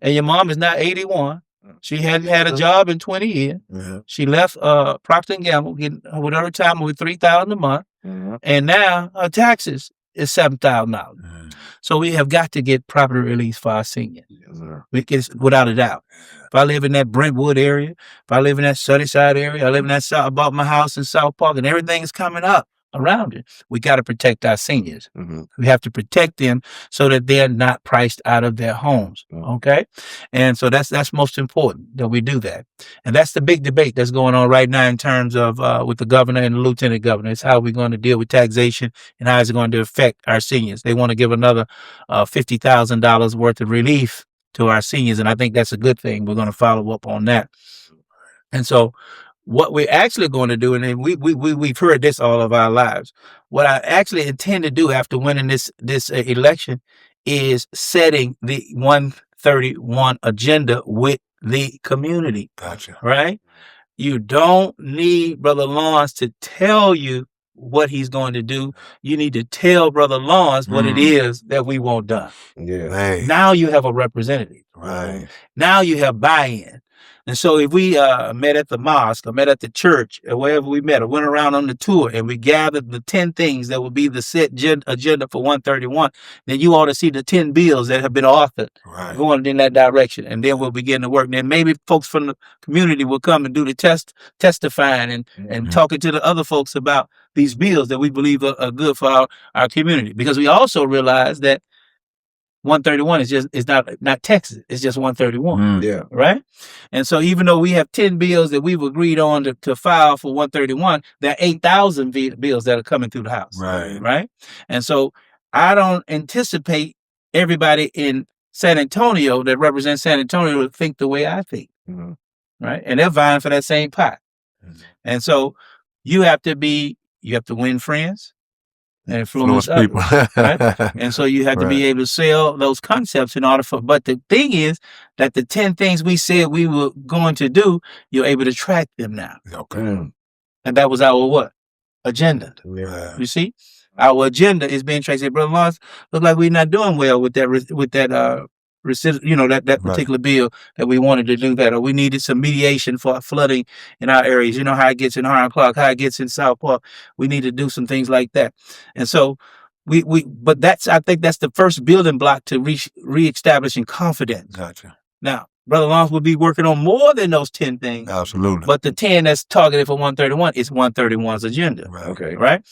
And your mom is now 81. She hadn't had a job in 20 years. She left Procter & Gamble with her retirement with $3,000 a month. And now her taxes is $7,000. So we have got to get property release for our seniors. Without a doubt. If I live in that Brentwood area, if I live in that Sunnyside area, I bought my house in South Park and everything is coming up around it. We got to protect our seniors. We have to protect them so that they're not priced out of their homes. Okay. And so that's most important that we do that. And that's the big debate that's going on right now in terms of with the governor and the lieutenant governor. It's how we're going to deal with taxation and how is it going to affect our seniors. They want to give another $50,000 worth of relief to our seniors. And I think that's a good thing. We're going to follow up on that. And so what we're actually going to do, and we've heard this all of our lives, what I actually intend to do after winning this election is setting the 131 agenda with the community. Gotcha. Right? You don't need Brother Lawrence to tell you what he's going to do. You need to tell Brother Lawrence what it is that we want done. Yeah. Hey. Now you have a representative. Right. Now you have buy-in. And so if we met at the mosque or met at the church or wherever we met or went around on the tour and we gathered the 10 things that would be the set agenda for 131, then you ought to see the 10 bills that have been authored going in that direction. And then we'll begin to work. And then maybe folks from the community will come and do the testifying and talking to the other folks about these bills that we believe are good for our community. Because we also realize that 131 is not Texas. It's just 131. Yeah. Right. And so even though we have 10 bills that we've agreed on to file for 131, there are 8,000 bills that are coming through the House. Right. Right. And so I don't anticipate everybody in San Antonio that represents San Antonio to think the way I think. Right. And they're vying for that same pot. And so you have to win friends. And influence people. Right? And so you have to be able to sell those concepts in order for, but the thing is that the 10 things we said we were going to do, you're able to track them now. Okay. And that was our what? Agenda. Yeah. You see? Our agenda is being tracked. Say, Brother Lawrence, look like we're not doing well with that that particular bill that we wanted to do that, or we needed some mediation for flooding in our areas. You know how it gets in Hiram Clark, how it gets in South Park. We need to do some things like that. And so I think that's the first building block to reestablishing confidence. Gotcha. Now, Brother Lawrence will be working on more than those 10 things. Absolutely. But the 10 that's targeted for 131 is 131's agenda. Right. Okay. Right?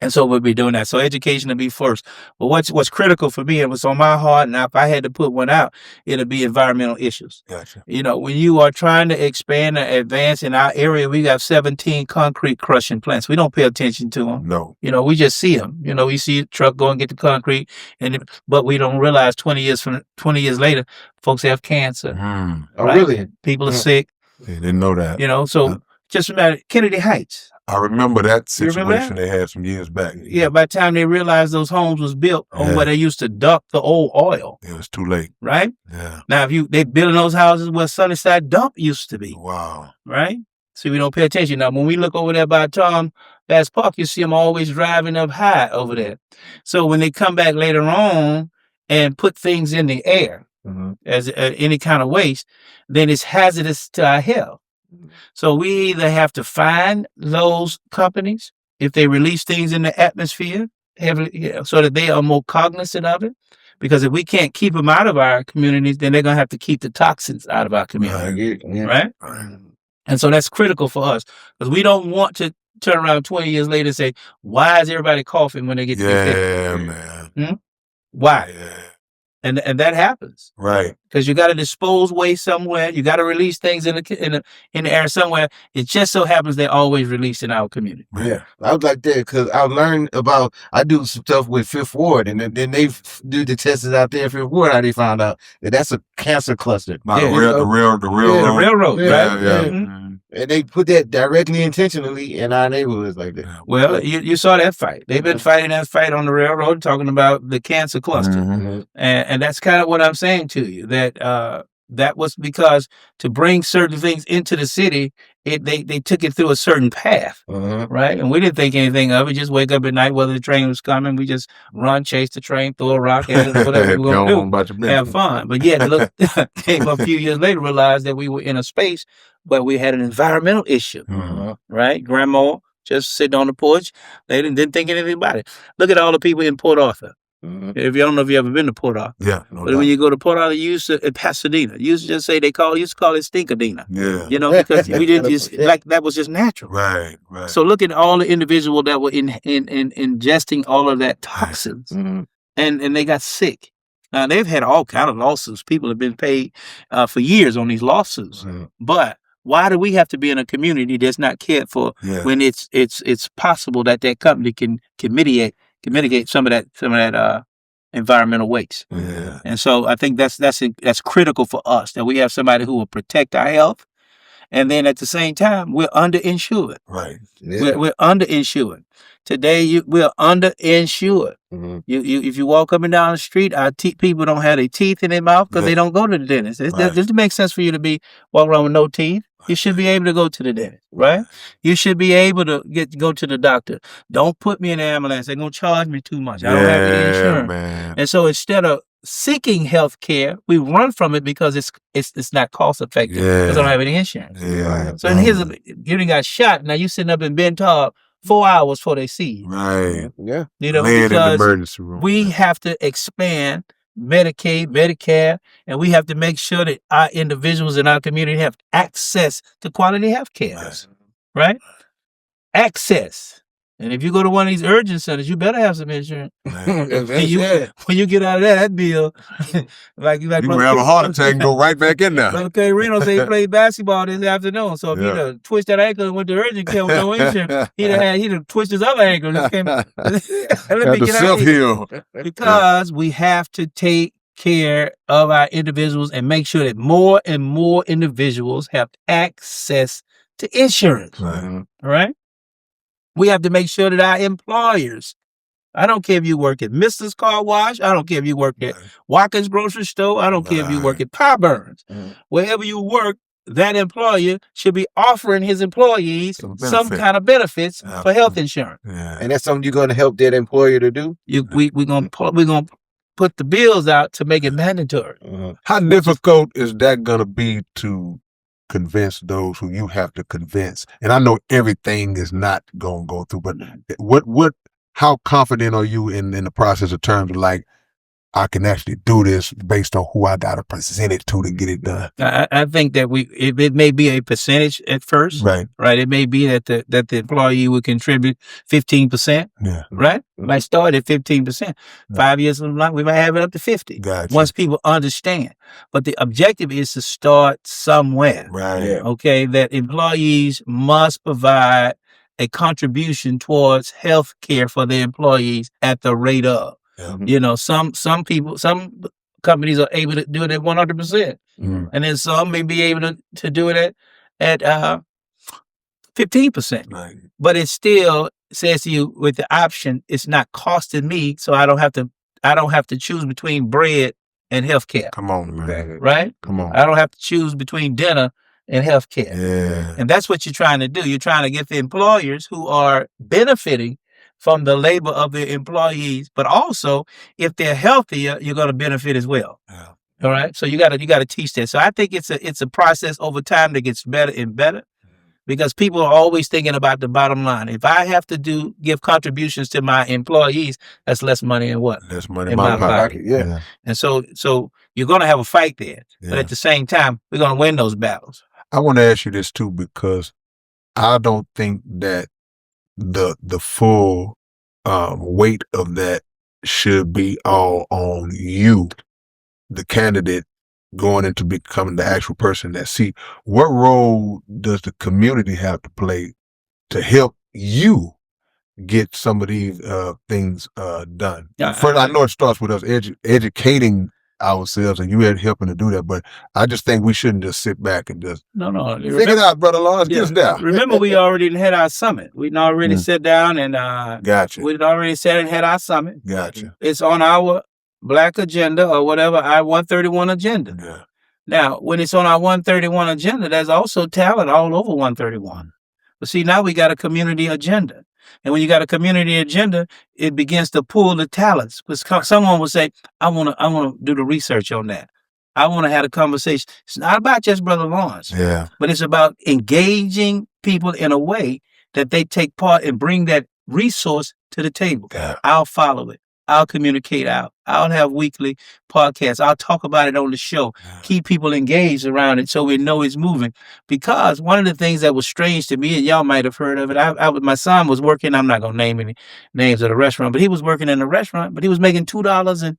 And so we'll be doing that. So education will be first. But what's critical for me and what's on my heart, and if I had to put one out, it'll be environmental issues. Gotcha. You know, when you are trying to expand and advance in our area, we got 17 concrete crushing plants. We don't pay attention to them. No. You know, we just see them. You know, we see a truck go and get the concrete, but we don't realize 20 years later, folks have cancer. Oh, really? People are sick. They didn't know that. You know, so just imagine Kennedy Heights. I remember that You remember situation they had some years back. Yeah, by the time they realized those homes was built on where they used to dump the old oil, It was too late. right? Yeah. Now, they building those houses where Sunnyside Dump used to be, Wow. right? So we don't pay attention. Now, when we look over there by Tom Bass Park, you see them always driving up high over there. So when they come back later on and put things in the air as any kind of waste, then it's hazardous to our health. So we either have to find those companies if they release things in the atmosphere so that they are more cognizant of it. Because if we can't keep them out of our communities, then they're going to have to keep the toxins out of our community. Right? And so that's critical for us because we don't want to turn around 20 years later and say, why is everybody coughing when they get Yeah, man. Why? Yeah. And that happens. Right. Because you got to dispose waste somewhere. You got to release things in the air somewhere. It just so happens they're always released in our community. Yeah, I was like that because I learned I do some stuff with Fifth Ward, and then they do the tests out there in Fifth Ward. How they found out that that's a cancer cluster. The railroad. Right? Yeah. Mm-hmm. And they put that directly intentionally in our neighborhoods like that. Well, you saw that fight. They've been fighting that fight on the railroad, talking about the cancer cluster. And that's kind of what I'm saying to you, that was because to bring certain things into the city, they took it through a certain path, right? And we didn't think anything of it. Just wake up at night, whether the train was coming, we just run, chase the train, throw a rock at it, whatever we were going to do, have fun. But yet, look, came a few years later, realized that we were in a space where we had an environmental issue, right? Grandma just sitting on the porch, they didn't think anything about it. Look at all the people in Port Arthur. If you don't know if you ever been to Port Arthur. Yeah. But when you go to Port Arthur, you used to, in Pasadena, you used to just say used to call it Stinkadena. Yeah. You know, because we didn't just, like, that was just natural. Right. So look at all the individuals that were ingesting all of that toxins and they got sick. Now, they've had all kind of lawsuits. People have been paid for years on these lawsuits. But why do we have to be in a community that's not cared for when it's possible that company can mitigate some of that environmental waste? Yeah. And so I think that's critical for us, that we have somebody who will protect our health, and then at the same time we're underinsured. Right. Yeah. We're underinsured. Today we're underinsured. If you walk up and down the street, our people don't have their teeth in their mouth because they don't go to the dentist. Does it make sense for you to be walking around with no teeth? You should be able to go to the dentist, right? You should be able to go to the doctor. Don't put me in an ambulance. They're gonna charge me too much. I don't have any insurance. Man. And so instead of seeking health care, we run from it because it's not cost effective. Because I don't have any insurance. Yeah. So here's you got shot. Now you sitting up in Bentall 4 hours before they see you. Right. Yeah. You know, Laying in the because emergency room. we have to expand Medicaid, Medicare, and we have to make sure that our individuals in our community have access to quality health care. Right? Access. And if you go to one of these urgent centers, you better have some insurance. When you get out of that bill, like you can have a heart attack and go right back in there. Okay, Reno said he played basketball this afternoon. So if he'd have twisted that ankle and went to urgent care with no insurance, he'd have twisted his other ankle. Let me get out of here. Because we have to take care of our individuals and make sure that more and more individuals have access to insurance. Right? We have to make sure that our employers, I don't care if you work at Mrs. Car Wash, I don't care if you work at Watkins Grocery Store, I don't care if you work at Power Burns. Wherever you work, that employer should be offering his employees some kind of benefits for health insurance. And that's something you're going to help that employer to do? We're gonna put the bills out to make it mandatory. How difficult is that going to be to convince those who you have to convince? And I know everything is not going to go through, but how confident are you in the process of terms of like, I can actually do this based on who I got to present it to get it done? I think that it may be a percentage at first, right? It may be that the employee would contribute 15%, right? Might start at 15%. 5 years from now, we might have it up to 50. Gotcha. Once people understand. But the objective is to start somewhere, right? Okay, that employees must provide a contribution towards health care for their employees at the rate of. You know, some companies are able to do it at 100%, and then some may be able to do it at 15%. Right. But it still says to you with the option, it's not costing me, so I don't have to choose between bread and health care. Come on, man. Right? Come on. I don't have to choose between dinner and health care. Yeah. And that's what you're trying to do. You're trying to get the employers who are benefiting from the labor of their employees, but also if they're healthier, you're going to benefit as well. Yeah. All right. So you got to teach that. So I think it's a process over time that gets better and better, because people are always thinking about the bottom line. If I have to give contributions to my employees, that's less money in what? Less money in my pocket. Yeah. And so you're going to have a fight there, but at the same time, we're going to win those battles. I want to ask you this too, because I don't think that the full weight of that should be all on you, the candidate going into becoming the actual person that see. What role does the community have to play to help you get some of these things done? First, I know it starts with us educating ourselves, and you had helping to do that, but I just think we shouldn't just sit back and just figure it out, Brother Lawrence. Get us down. Remember, we already had our summit. We'd already sat down and gotcha. We'd already sat and had our summit. Gotcha. It's on our Black agenda or whatever, our 131 agenda. Yeah. Now, when it's on our 131 agenda, there's also talent all over 131. But see, now we got a community agenda. And when you got a community agenda, it begins to pull the talents. Because someone will say, I want to do the research on that. I want to have a conversation. It's not about just Brother Lawrence, but it's about engaging people in a way that they take part and bring that resource to the table. I'll follow it. I'll communicate out. I'll have weekly podcasts. I'll talk about it on the show. Keep people engaged around it so we know it's moving. Because one of the things that was strange to me, and y'all might have heard of it, my son was working, I'm not going to name any names of the restaurant, but he was working in a restaurant, but he was making $2 and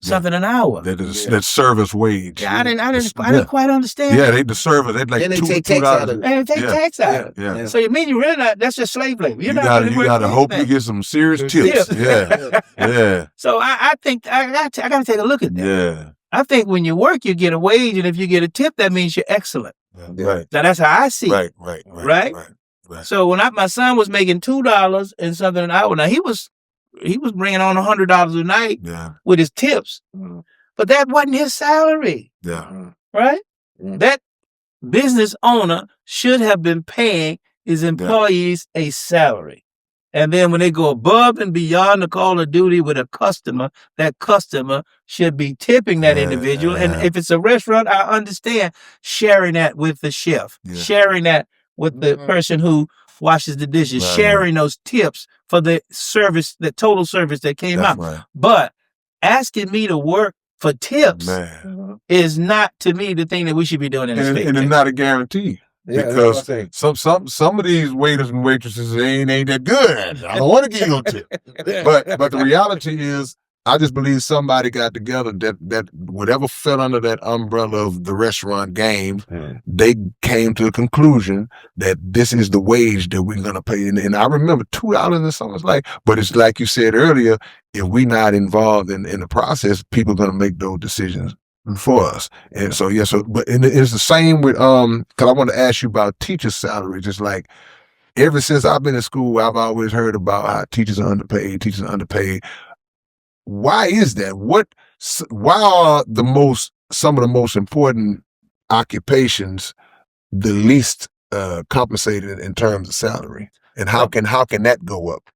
something an hour. That service wage. Yeah, I didn't quite understand. Yeah, the service. They like take tax out of it. And they take tax out of it. Yeah. So you mean you really not? That's just slave labor. You gotta hope you get some serious tips. Yeah. So I think I got to take a look at that. Yeah. I think when you work, you get a wage, and if you get a tip, that means you're excellent. Right. Now that's how I see it. Right. So when my son was making $2 and something an hour, now he was bringing on $100 a night with his tips, but that wasn't his salary. Yeah. Right. That business owner should have been paying his employees a salary. And then when they go above and beyond the call of duty with a customer, that customer should be tipping that individual. And if it's a restaurant, I understand sharing that with the chef, sharing that with the person who washes the dishes, sharing those tips for the service, the total service that came out. Right. But asking me to work for tips is not, to me, the thing that we should be doing in the state. And it's not a guarantee. Because some of these waiters and waitresses they ain't that good. I don't want to give you a tip. But the reality is, I just believe somebody got together that whatever fell under that umbrella of the restaurant game, they came to a conclusion that this is the wage that we're gonna pay. And I remember $2 and something was like, but it's like you said earlier, if we're not involved in the process, people are gonna make those decisions for us. And so but it's the same with because I want to ask you about teacher salaries. Just like ever since I've been in school, I've always heard about how teachers are underpaid. Why is that? Why are some of the most important occupations the least compensated in terms of salary? And how can that go up?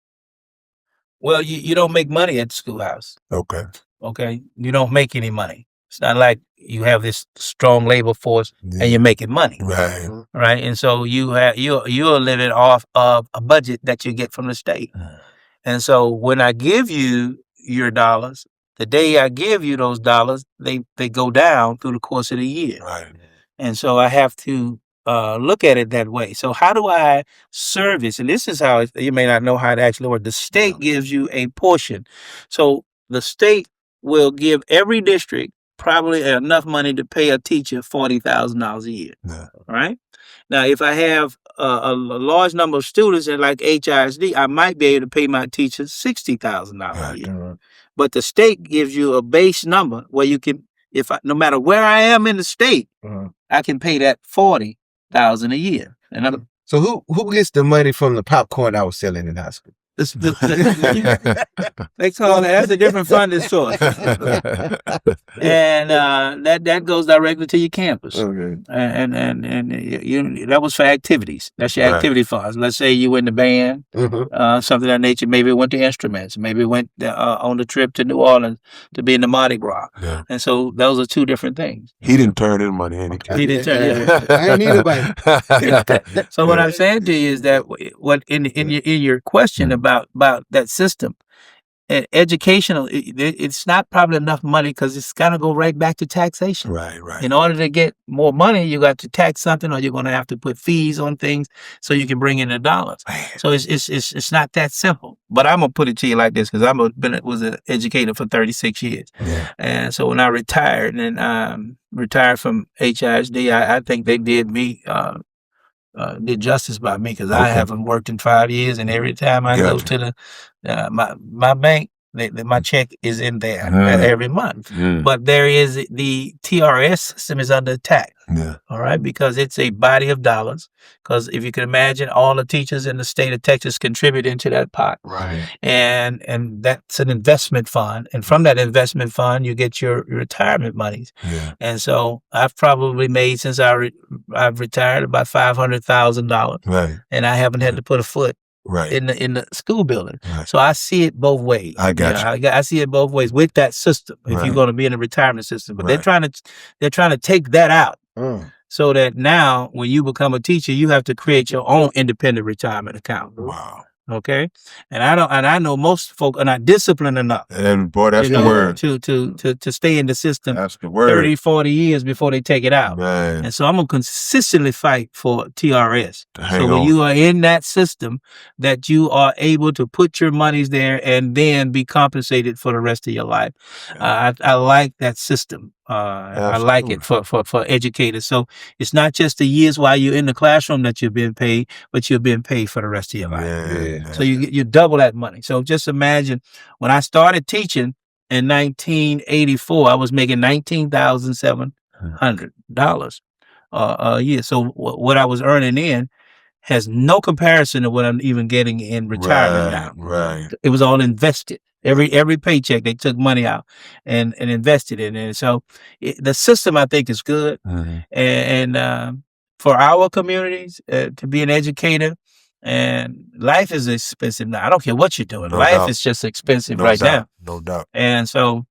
Well, you don't make money at the schoolhouse. Okay. You don't make any money. It's not like you have this strong labor force and you're making money. Right. And so you're living off of a budget that you get from the state. And so when I give you your dollars, the day I give you those dollars, they go down through the course of the year. Right. And so I have to look at it that way. So how do I service? And this is how you may not know how it actually works. The state gives you a portion. So the state will give every district probably enough money to pay a teacher $40,000 a year. Right? Now, if I have a large number of students in like HISD, I might be able to pay my teachers $60,000 a year. But the state gives you a base number where you can, no matter where I am in the state, I can pay that $40,000 a year. So who gets the money from the popcorn I was selling in high school? They call that's a different funding source, and that goes directly to your campus. Okay. And you that was for activities. That's your activity funds. Let's say you were in the band, something of that nature. Maybe it went to instruments. Maybe it went on the trip to New Orleans to be in the Mardi Gras. And so those are two different things. He didn't turn in money. He didn't turn in. I ain't need nobody. So what I'm saying to you is that what in your question about that system, educational, it's not probably enough money because it's got to go right back to taxation. Right. In order to get more money, you got to tax something, or you're going to have to put fees on things so you can bring in the dollars. So it's not that simple. But I'm gonna put it to you like this, because was an educator for 36 years, and so when I retired and retired from HISD, I think they did me. Did justice by me, because I haven't worked in 5 years, and every time I go to my bank, my check is in there every month. But there is the TRS system is under attack. All right, because it's a body of dollars. Because if you can imagine, all the teachers in the state of Texas contribute into that pot. Right. And that's an investment fund. And from that investment fund, you get your retirement monies. And so I've probably made, since I've retired, about $500,000. Right. And I haven't had to put a foot in the school building. So I see it both ways. I got you. I see it both ways with that system. If you're going to be in a retirement system, but they're trying to take that out. So that now, when you become a teacher, you have to create your own independent retirement account. Wow. Okay, and I know most folk are not disciplined enough. And boy, that's the word. To stay in the system. That's the word. 30, 40 years before they take it out. Right. And so I'm gonna consistently fight for TRS. Hang when on. you are in that system, that you are able to put your monies there and then be compensated for the rest of your life. I like that system. I like it for educators. So it's not just the years while you're in the classroom that you've been paid, but you've been paid for the rest of your life. So you double that money. So just imagine, when I started teaching in 1984, I was making $19,700 a year. So what I was earning in has no comparison to what I'm even getting in retirement now. Right. It was all invested. Every paycheck, they took money out and invested in it. And so the system, I think, is good. And for our communities to be an educator. And life is expensive now. I don't care what you're doing. Life is just expensive now. No doubt. And so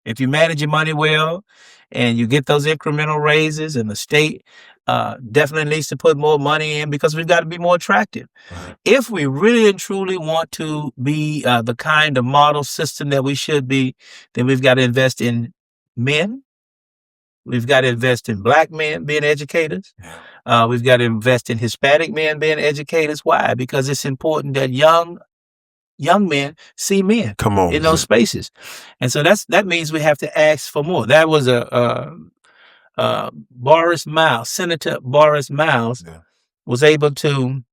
if you manage your money well and you get those incremental raises, and the state definitely needs to put more money in, because we've got to be more attractive. Right. If we really and truly want to be the kind of model system that we should be, then we've got to invest in men. We've got to invest in Black men being educators. We've got to invest in Hispanic men being educators. Why? Because it's important that young men see men in those spaces. And so that means we have to ask for more. That was Boris Miles, Senator Boris Miles was able to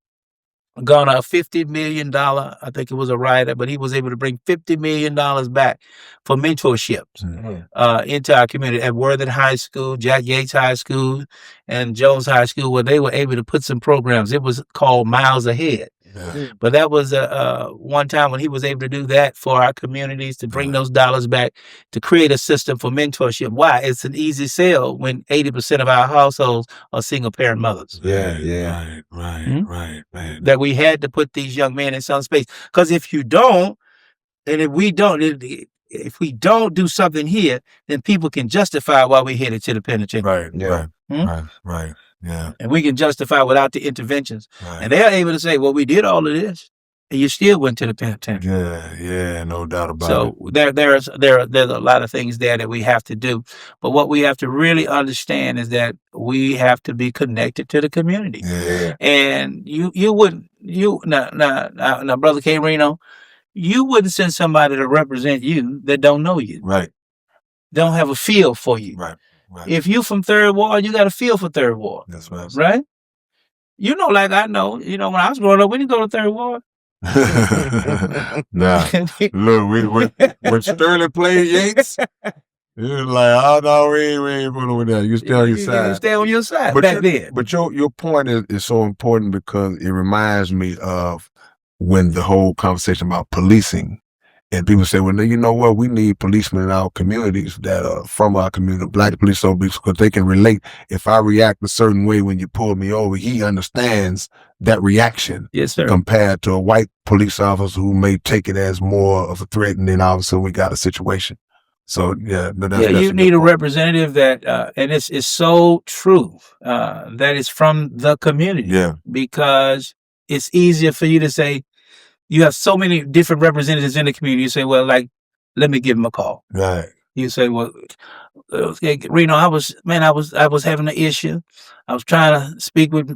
garner a $50 million, I think it was a rider, but he was able to bring $50 million back for mentorships into our community at Worthing High School, Jack Yates High School, and Jones High School, where they were able to put some programs. It was called Miles Ahead. But that was one time when he was able to do that for our communities, to bring those dollars back, to create a system for mentorship. Why? It's an easy sell when 80% of our households are single parent mothers. Right, man. That we had to put these young men in some space. Because if you don't, and if we don't do something here, then people can justify why we headed to the penitentiary. Right. Yeah. And we can justify without the interventions. And they're able to say, well, we did all of this, and you still went to the penitentiary. Yeah, no doubt about it. So there's a lot of things there that we have to do. But what we have to really understand is that we have to be connected to the community. Yeah. And now, Brother K. Reno, you wouldn't send somebody to represent you that don't know you. Right. Don't have a feel for you. Right. If you from Third Ward, you got a feel for Third Ward. That's right. Right? You know, like I know, when I was growing up, we didn't go to Third Ward. Nah. Look, when Sterling played Yates, you're like, oh no, we ain't going over there. You stay on your side. You stay on your side then. But your point is so important, because it reminds me of when the whole conversation about policing. And people say, well, you know what? We need policemen in our communities that are from our community, Black police officers, because they can relate. If I react a certain way when you pull me over, he understands that reaction. Yes, sir. Compared to a white police officer who may take it as more of a threat, and then obviously we got a situation. So you need a representative that, and it's so true, that is from the community. Yeah. Because it's easier for you to say, you have so many different representatives in the community. You say, well, like, let me give him a call. Right. You say, well, Reno, I was having an issue. I was trying to speak with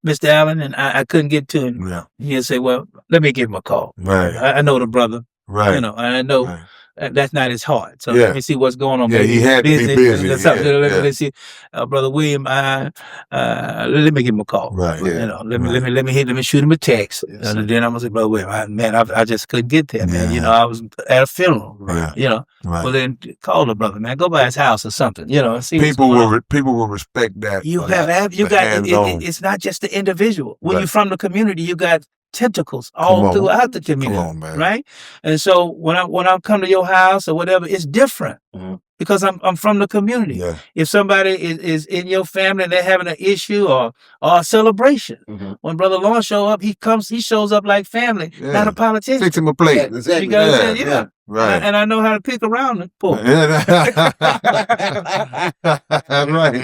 Mr. Allen, and I couldn't get to him. Yeah. You say, well, let me give him a call. Right. I know the brother. Right. I know. Right. That's not his heart. So let me see what's going on. Yeah, he had to be busy. Let's see, Brother William. Let me give him a call. Right. Yeah. Let me shoot him a text. Yes, and then I'm gonna say, Brother William, I just couldn't get there, man. I was at a funeral. Right. Right. Well, then call the brother, man. Go by his house or something. See people will respect that. You got. It's not just the individual. When you're from the community, you got tentacles all throughout the community. Come on, man. Right? And so when I come to your house or whatever, it's different because I'm from the community. Yeah. If somebody is in your family and they're having an issue or a celebration, when Brother Lawrence show up, he shows up like family, not a politician. Fix him a plate. Yeah, exactly. You got what I'm saying? Yeah. Right. And I know how to pick around the poor. That's right.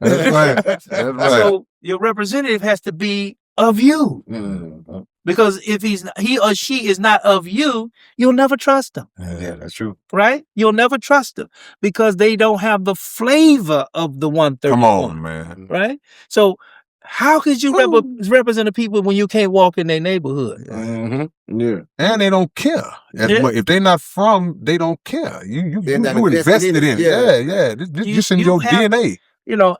That's right. So your representative has to be of you. Because if he or she is not of you, you'll never trust them. Yeah, that's true. Right? You'll never trust them because they don't have the flavor of the 131. Come on, man. Right? So how could you represent the people when you can't walk in their neighborhood? Yeah. And they don't care. If they're not from, they don't care. You invested in it. Yeah. This in your DNA.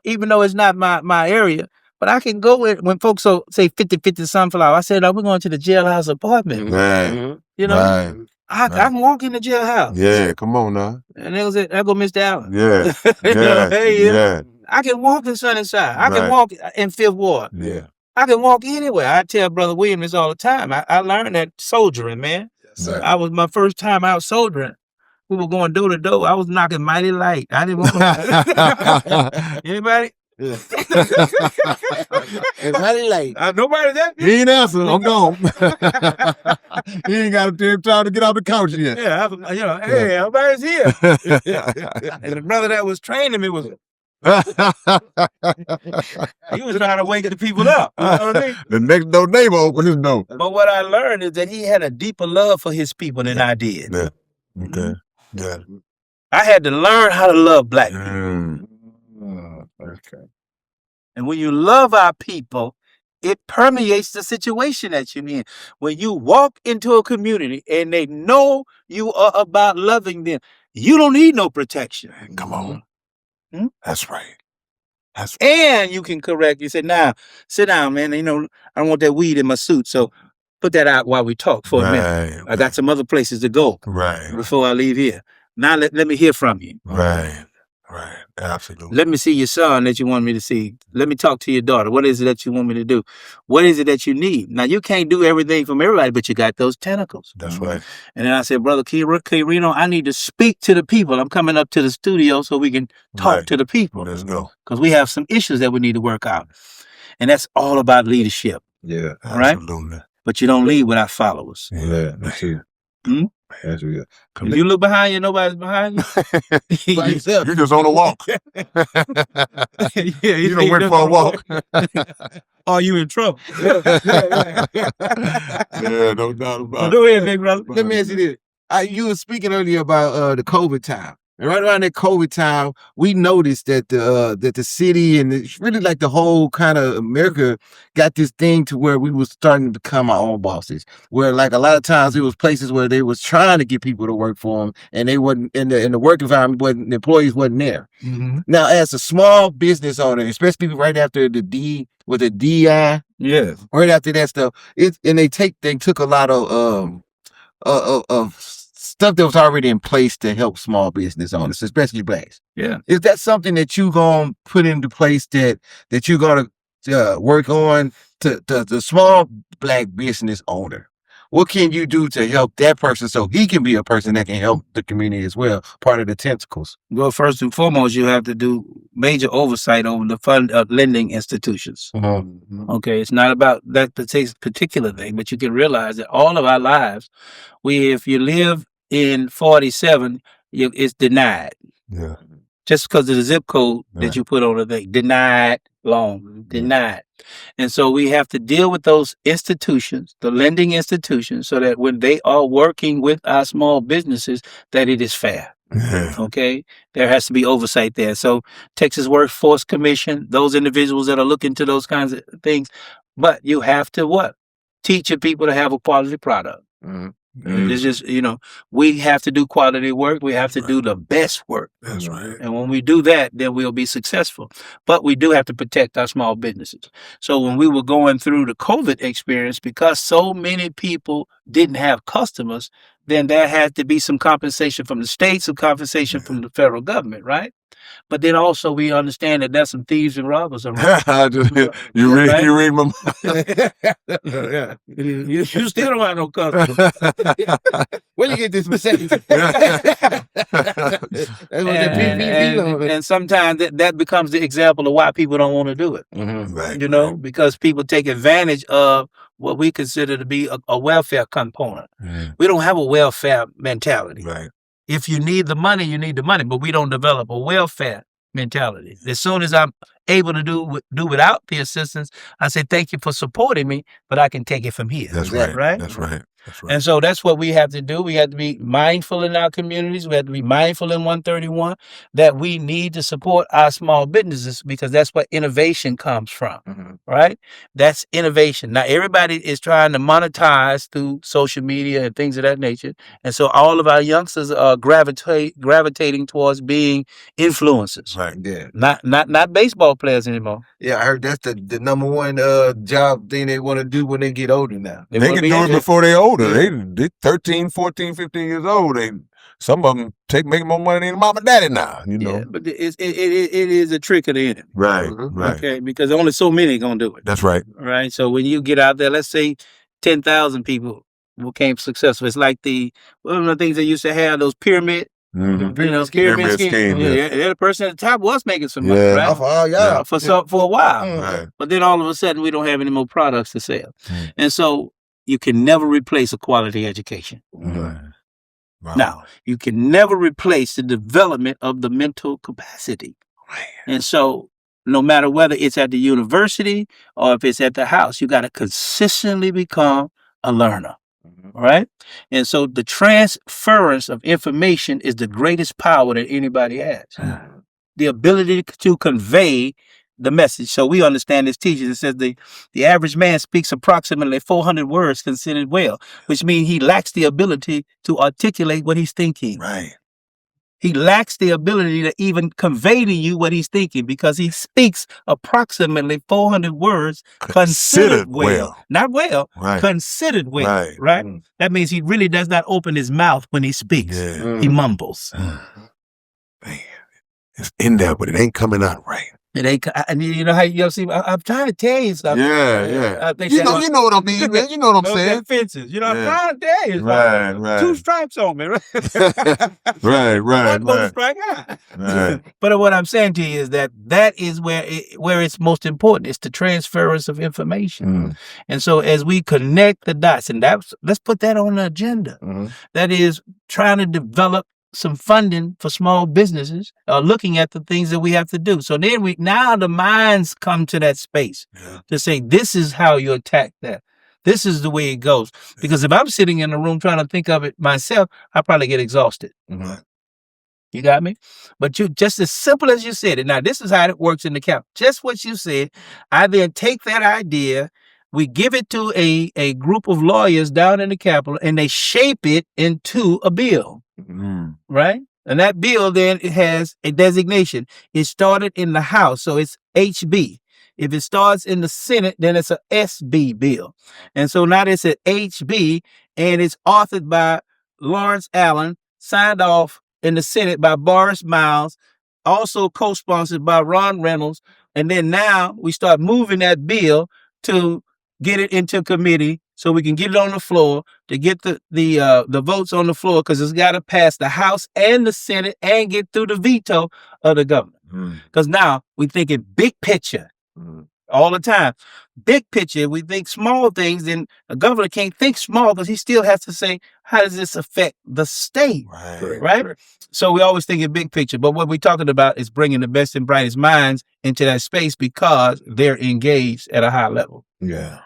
Even though it's not my area, but I can go when folks say 50-50 Sunflower. I said, we're going to the jailhouse apartment. Right. I can walk in the jailhouse. Yeah, come on now. And they say, there go Mr. Allen. Yeah. I can walk in Sunnyside. I can walk in Fifth Ward. Yeah. I can walk anywhere. I tell Brother William this all the time. I learned that soldiering, man. Yes, I was my first time out soldiering. We were going door to door. I was knocking mighty light. I didn't want to. Anybody? And Ronnie like, Nobody that. He ain't answering. I'm gone. He ain't got a time to get off the couch yet. Yeah, hey, everybody's here. And the brother that was training me was, he was trying to wake the people up. You know what I mean? The next door neighbor opened his door. But what I learned is that he had a deeper love for his people than I did. Yeah. Okay. Yeah. I had to learn how to love black people. Okay. And when you love our people, it permeates the situation that you're in. When you walk into a community and they know you are about loving them, you don't need no protection. Come on. Hmm? That's right. And you can correct. You say, "Now, sit down, man. I don't want that weed in my suit. So put that out while we talk for a minute. I got some other places to go before I leave here. Now let me hear from you. Right. Absolutely. Let me see your son that you want me to see. Let me talk to your daughter. What is it that you want me to do? What is it that you need? Now, you can't do everything from everybody, but you got those tentacles. That's right. And then I said, Brother Reno, I need to speak to the people. I'm coming up to the studio so we can talk to the people. Let's go. Because we have some issues that we need to work out. And that's all about leadership. Yeah, all right? absolutely. But you don't lead without followers. Yeah, that's it. Hmm? That's real. If you look behind you, nobody's behind you. You're just on a walk. You don't went for a walk. Are you in trouble? Yeah, no doubt about it. Go ahead, big brother. let me ask you this. You were speaking earlier about the COVID time. And right around that COVID time, we noticed that the city and it's really like the whole kind of America got this thing to where we was starting to become our own bosses. Where like a lot of times there was places where they was trying to get people to work for them, and they wasn't in the work environment, the employees wasn't there. Mm-hmm. Now, as a small business owner, especially right after the DI, Yes. right after that stuff, they took a lot of stuff that was already in place to help small business owners, especially blacks. Yeah. Is that something that you gonna put into place that you're gonna work on to the small black business owner? What can you do to help that person so he can be a person that can help the community as well, part of the tentacles? Well, first and foremost, you have to do major oversight over the fund lending institutions. Mm-hmm. Okay, it's not about that particular thing, but you can realize that all of our lives, if you live in 47, it's denied. Yeah. Just because of the zip code that you put on the thing, denied loan, denied. And so we have to deal with those institutions, the lending institutions, so that when they are working with our small businesses, that it is fair. Yeah. Okay, there has to be oversight there. So Texas Workforce Commission, those individuals that are looking to those kinds of things, but you have to teach your people to have a quality product. Mm-hmm. It's just, we have to do quality work. We have to do the best work. That's right. And when we do that, then we'll be successful. But we do have to protect our small businesses. So when we were going through the COVID experience, because so many people didn't have customers, then there had to be some compensation from the state, some compensation from the federal government, right? But then also we understand that there's some thieves and robbers around. You read my mind. You still don't have no customers. Where you get this percentage? And sometimes that becomes the example of why people don't want to do it. Mm-hmm. Right. Because people take advantage of what we consider to be a welfare component. Mm. We don't have a welfare mentality. Right. If you need the money, you need the money, but we don't develop a welfare mentality. As soon as I'm able to do without the assistance, I say, thank you for supporting me, but I can take it from here. That's right. Right? That's right. That's right. And so that's what we have to do. We have to be mindful in our communities. We have to be mindful in 131 that we need to support our small businesses because that's where innovation comes from, right? That's innovation. Now, everybody is trying to monetize through social media and things of that nature. And so all of our youngsters are gravitating towards being influencers. Right. Yeah. Not baseball players anymore. Yeah, I heard that's the number one job thing they want to do when they get older now. They can do it before they're older. They 13, 14, 15 years old. Some of them making more money than mom and daddy now, Yeah, but it is a trick of the enemy. Right, right. Okay, because only so many going to do it. That's right. Right. So when you get out there, let's say 10,000 people became successful. It's like one of the things they used to have, those pyramid Pyramid scheme. Yeah, the person at the top was making some money, right? For a while. Right. But then all of a sudden, we don't have any more products to sell. And so you can never replace a quality education. Wow. Now, you can never replace the development of the mental capacity. And so no matter whether it's at the university or if it's at the house, you got to consistently become a learner. Right? And so the transference of information is the greatest power that anybody has. The ability to convey the message. So we understand this teaching. It says the average man speaks approximately 400 words considered well, which means he lacks the ability to articulate what he's thinking. Right. He lacks the ability to even convey to you what he's thinking because he speaks approximately 400 words considered well. Not well, considered well. Right? That means he really does not open his mouth when he speaks. He mumbles. Man, it's in there, but it ain't coming out right. It ain't, and you know how you see. I'm trying to tell you something. Yeah. I think you know what I mean, man. You know what I'm saying. Fences. You know, I'm trying to tell you. Right. 2 stripes on me. Right. Right. Strike out. But what I'm saying to you is that is where it's most important. It's the transference of information. And so as we connect the dots, and let's put that on the agenda. That is trying to develop some funding for small businesses, looking at the things that we have to do. So then now the minds come to that space to say, this is how you attack that. This is the way it goes. Because if I'm sitting in the room trying to think of it myself, I probably get exhausted. You got me? But you just as simple as you said it. Now, this is how it works in the Capitol. Just what you said. I then take that idea, we give it to a group of lawyers down in the Capitol, and they shape it into a bill. Right? And that bill then it has a designation. It started in the House, so it's HB. If it starts in the Senate, then it's a SB bill. And so now it's an HB, and it's authored by Lawrence Allen, signed off in the Senate by Boris Miles, also co-sponsored by Ron Reynolds. And then now we start moving that bill to get it into committee so we can get it on the floor, to get the votes on the floor, because it's got to pass the House and the Senate and get through the veto of the governor. Because now we're thinking big picture all the time. Big picture, we think small things, then the governor can't think small because he still has to say, how does this affect the state? Right? So we always think in big picture, but what we're talking about is bringing the best and brightest minds into that space because they're engaged at a high level. Yeah.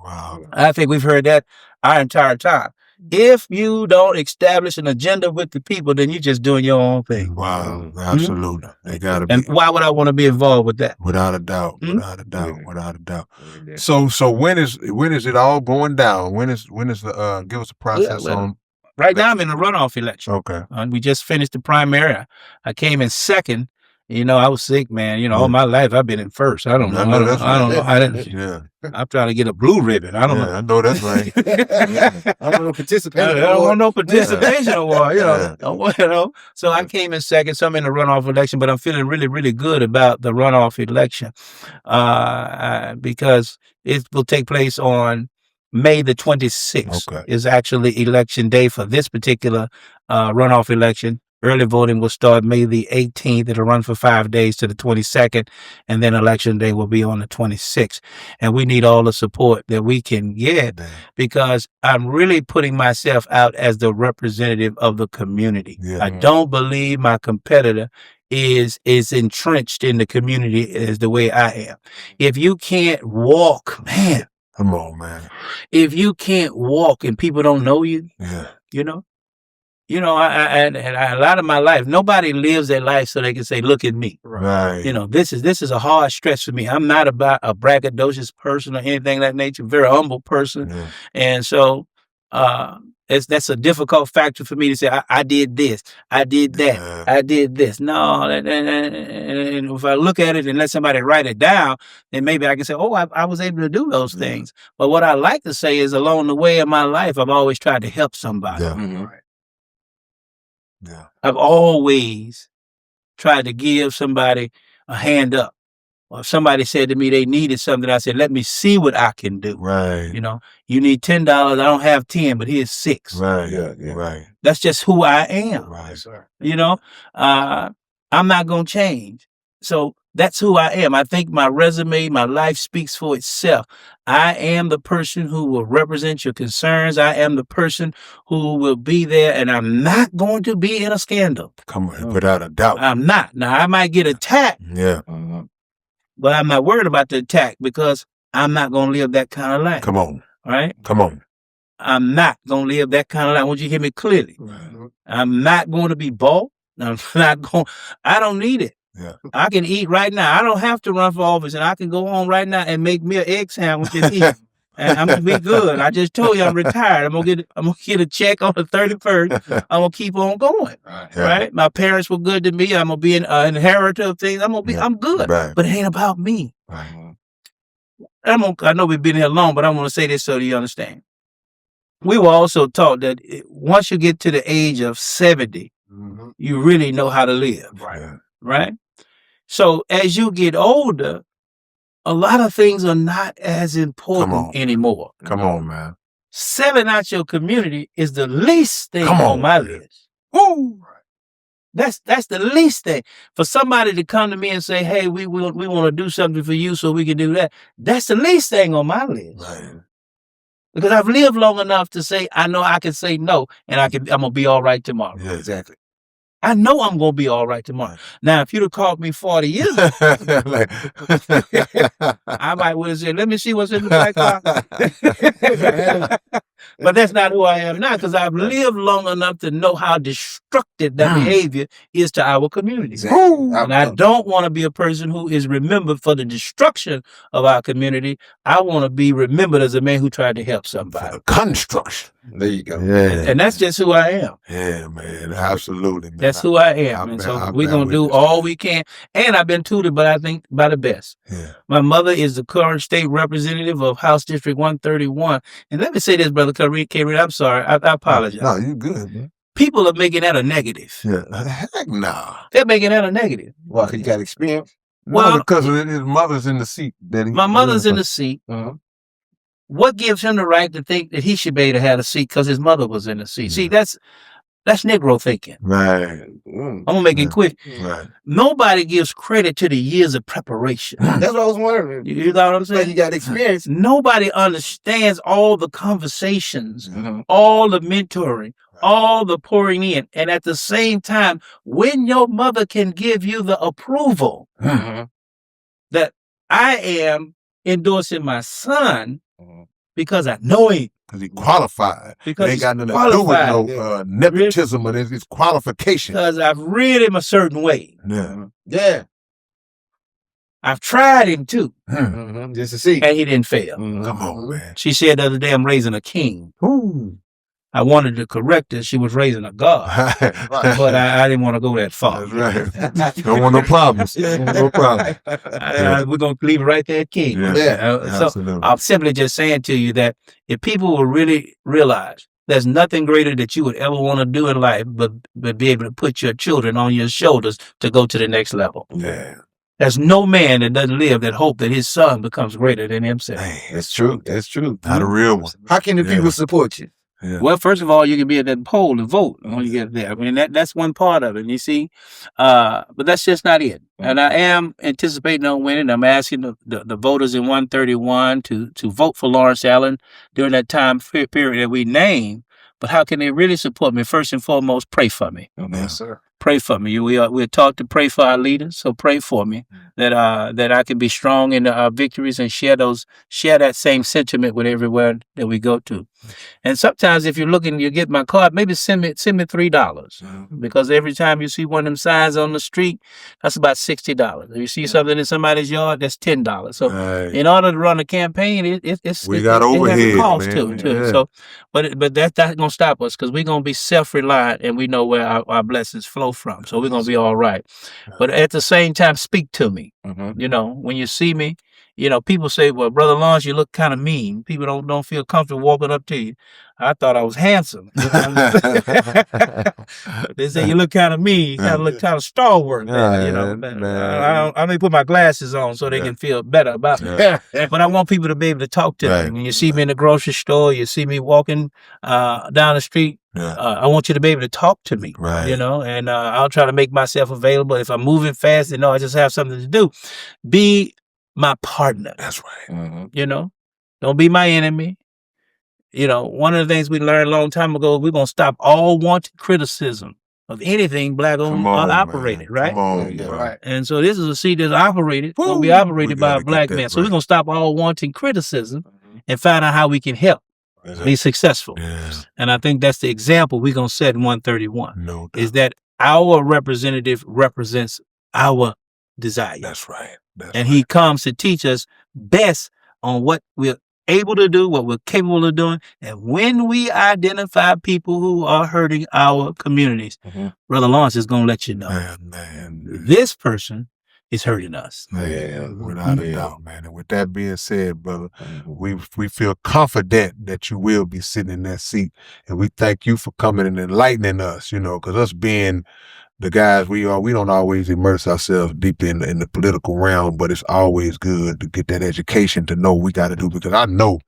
Wow. I think we've heard that our entire time. If you don't establish an agenda with the people, then you're just doing your own thing. Wow. Absolutely. They gotta be. And why would I want to be involved with that? Without a doubt. Without a doubt. So when is it all going down? When is the give us a process on? Right now I'm in a runoff election. Okay. We just finished the primary. I came in second. You know, I was sick, man. All my life I've been in first. I don't know. I don't know. I'm trying to get a blue ribbon. I don't know. I know that's right. I don't know participation. I don't want no participation award. So I came in second. So I'm in the runoff election, but I'm feeling really, really good about the runoff election because it will take place on May the 26th. Is actually election day for this particular runoff election. Early voting will start May the 18th. It'll run for 5 days to the 22nd, and then election day will be on the 26th. And we need all the support that we can get because I'm really putting myself out as the representative of the community. I don't believe my competitor is entrenched in the community as the way I am. If you can't walk, man. Come on, man. If you can't walk and people don't know you, a lot of my life, nobody lives their life so they can say, look at me. Right. This is a hard stretch for me. I'm not about a braggadocious person or anything of that nature, very humble person. And so that's a difficult factor for me to say, I did this, I did that, I did this. No, and if I look at it and let somebody write it down, then maybe I can say, oh, I was able to do those things. But what I like to say is along the way of my life, I've always tried to help somebody. I've always tried to give somebody a hand up. Or if somebody said to me they needed something, I said, let me see what I can do. Right. You know, you need $10. I don't have 10, but here's 6. Right. Yeah. Right. That's just who I am. Right, sir. You know, I'm not going to change. So that's who I am. I think my resume, my life speaks for itself. I am the person who will represent your concerns. I am the person who will be there, and I'm not going to be in a scandal. Come on, without a doubt. I'm not. Now, I might get attacked. Yeah. But I'm not worried about the attack because I'm not going to live that kind of life. Come on. All right? Come on. I'm not going to live that kind of life. I want you to hear me clearly. Right. I'm not going to be bought. I don't need it. Yeah. I can eat right now. I don't have to run for office, and I can go home right now and make me an egg sandwich and eat. And I'm gonna be good. I just told you I'm retired. I'm gonna get a check on the 31st. I'm gonna keep on going. Right? My parents were good to me. I'm gonna be an inheritor of things. I'm good. Right. But it ain't about me. Right. I know we've been here long, but I want to say this so that you understand. We were also taught that once you get to the age of 70, you really know how to live. Right? So as you get older, a lot of things are not as important anymore. Come on, man. Selling out your community is the least thing on my list. Woo! That's the least thing. For somebody to come to me and say, hey, we want to do something for you so we can do that. That's the least thing on my list. Right. Because I've lived long enough to say, I know I can say no, and I'm going to be all right tomorrow. Yeah, exactly. I know I'm going to be all right tomorrow. Now, if you'd have called me 40 years ago, I might would have said, let me see what's in the black box. But that's not who I am now, because I've lived long enough to know how destructive that behavior is to our community. Exactly. And I don't want to be a person who is remembered for the destruction of our community. I want to be remembered as a man who tried to help somebody. For the construction. There you go. Yeah. And that's just who I am. Yeah, man. Absolutely, man. That's who I am. And so we're going to do all we can. And I've been tutored, but I think by the best. Yeah. My mother is the current state representative of House District 131. And let me say this, Brother K-Reed, I'm sorry. I apologize. No, you good, man. People are making that a negative. Yeah. Heck no. They're making that a negative. Why? 'Cause you got experience? Well, because his mother's in the seat. My mother's in the seat. What gives him the right to think that he should be able to have a seat because his mother was in the seat? See, that's Negro thinking. Right. I'm gonna make it quick. Right. Nobody gives credit to the years of preparation. That's what I was wondering. You know what I'm saying? You got experience. Nobody understands all the conversations, all the mentoring, all the pouring in. And at the same time, when your mother can give you the approval that I am endorsing my son because I know him. Because he qualified. Because it ain't got nothing to do with no nepotism, but it's qualification. Because I've read him a certain way. Yeah. Yeah. I've tried him too. Just to see. And he didn't fail. Come on, man. She said the other day, I'm raising a king. Ooh. I wanted to correct her. She was raising a god. But I didn't want to go that far. That's right. Don't want no problems. No problem. We're going to leave it right there at king. So I'm simply just saying to you that if people will really realize there's nothing greater that you would ever want to do in life but be able to put your children on your shoulders to go to the next level. Yeah. There's no man that doesn't live that hope that his son becomes greater than himself. Man, That's true. That's true. not a real one. How can the people support you? Yeah. Well, first of all, you can be at that poll and vote when you get there. I mean, that's one part of it, you see. But that's just not it. And I am anticipating on winning. I'm asking the voters in 131 to vote for Lawrence Allen during that time period that we named. But how can they really support me? First and foremost, pray for me. Yes, sir. Pray for me. We're taught to pray for our leaders, so pray for me that I can be strong in our victories and share that same sentiment with everywhere that we go to. And sometimes if you're looking, you get my card, maybe send me $3 because every time you see one of them signs on the street, that's about $60. If you see something in somebody's yard, that's $10. So in order to run a campaign, it has a cost to it too. Yeah. So, but that's not gonna stop us because we're gonna be self-reliant and we know where our blessings flow from. So we're gonna be all right. But at the same time, speak to me. You know, when you see me, you know, people say, well, Brother Lawrence, you look kind of mean. People don't feel comfortable walking up to you. I thought I was handsome. They say you look kind of mean, you kind of look kind of stalwart. I may put my glasses on so they can feel better about me. But I want people to be able to talk to me. When you see me in the grocery store, you see me walking down the street, I want you to be able to talk to me, and I'll try to make myself available. If I'm moving fast, I just have something to do. Be my partner. That's right. Don't be my enemy. One of the things we learned a long time ago, we're going to stop all wanted criticism of anything Black-owned or operated, right? Come on, right. And so this is a seat that's operated, going to be operated by a Black man. So we're going to stop all wanting criticism and find out how we can help be successful. Yes. And I think that's the example we're going to set in 131. No doubt. Is that our representative represents our desire. That's right. And he comes to teach us best on what we're able to do, what we're capable of doing. And when we identify people who are hurting our communities, Brother Lawrence is going to let you know, man, this person is hurting us. Man, without a doubt, man. And with that being said, brother, we feel confident that you will be sitting in that seat. And we thank you for coming and enlightening us, because us being the guys we are, we don't always immerse ourselves deep in the political realm, but it's always good to get that education to know what we got to do, because I know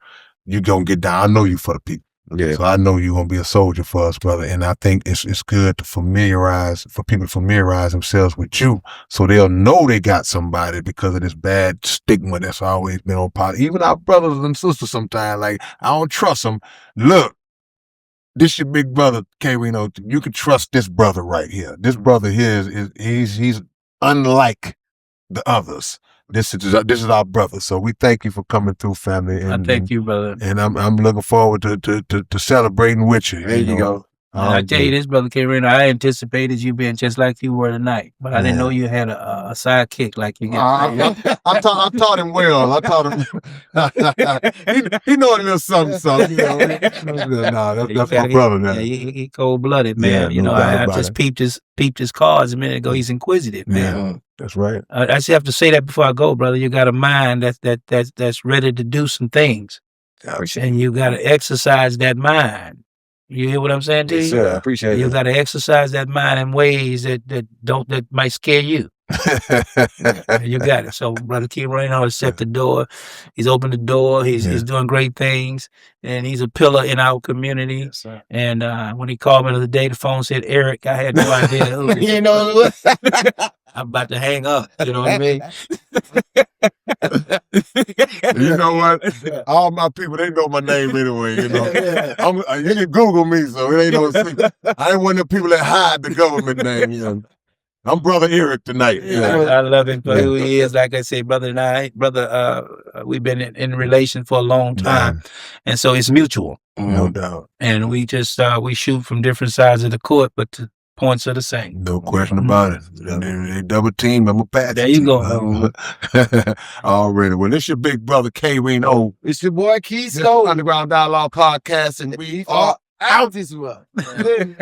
you're going to get down. I know you for the people. Yeah. So I know you're going to be a soldier for us, brother. And I think it's good to for people to familiarize themselves with you so they'll know they got somebody, because of this bad stigma that's always been on politics. Even our brothers and sisters sometimes, like, I don't trust them. Look, this your big brother, K. Reno. You can trust this brother right here. This brother here he's unlike the others. This is our brother. So we thank you for coming through, family. And, I thank you, brother. And I'm looking forward to celebrating with you. There you go. I tell you this, Brother K. Reno, I anticipated you being just like you were tonight, but I didn't know you had a sidekick like you got. I taught him well. I taught him. he know a little something. That's my brother, man. Yeah, he cold-blooded, man. I just peeped his cards a minute ago. He's inquisitive, man. Yeah, that's right. I just have to say that before I go, brother. You got a mind that's ready to do some things, and you got to exercise that mind. You hear what I'm saying to you? Yes, sir. I appreciate it. You got to exercise that mind in ways that might scare you. You got it. So Brother K. Reno has set the door. He's opened the door. He's doing great things, and he's a pillar in our community. Yes, sir. And when he called me the other day, the phone said Eric. I had no idea who. You know, I'm about to hang up. You know what I mean? You know what? All my people, they know my name anyway. You can Google me, so it ain't no secret. I ain't one of the people that hide the government name. I'm Brother Eric tonight. I love him for who he is. Like I say, brother, we've been in relation for a long time, and so it's mutual. No doubt. And we just we shoot from different sides of the court, but the points are the same. No question about it. They double team. I'm a patch. There you go. Already. Well, it's your big brother K. Reno. it's your boy Keith Stone, Underground Dialogue Podcast, and we are out this one. And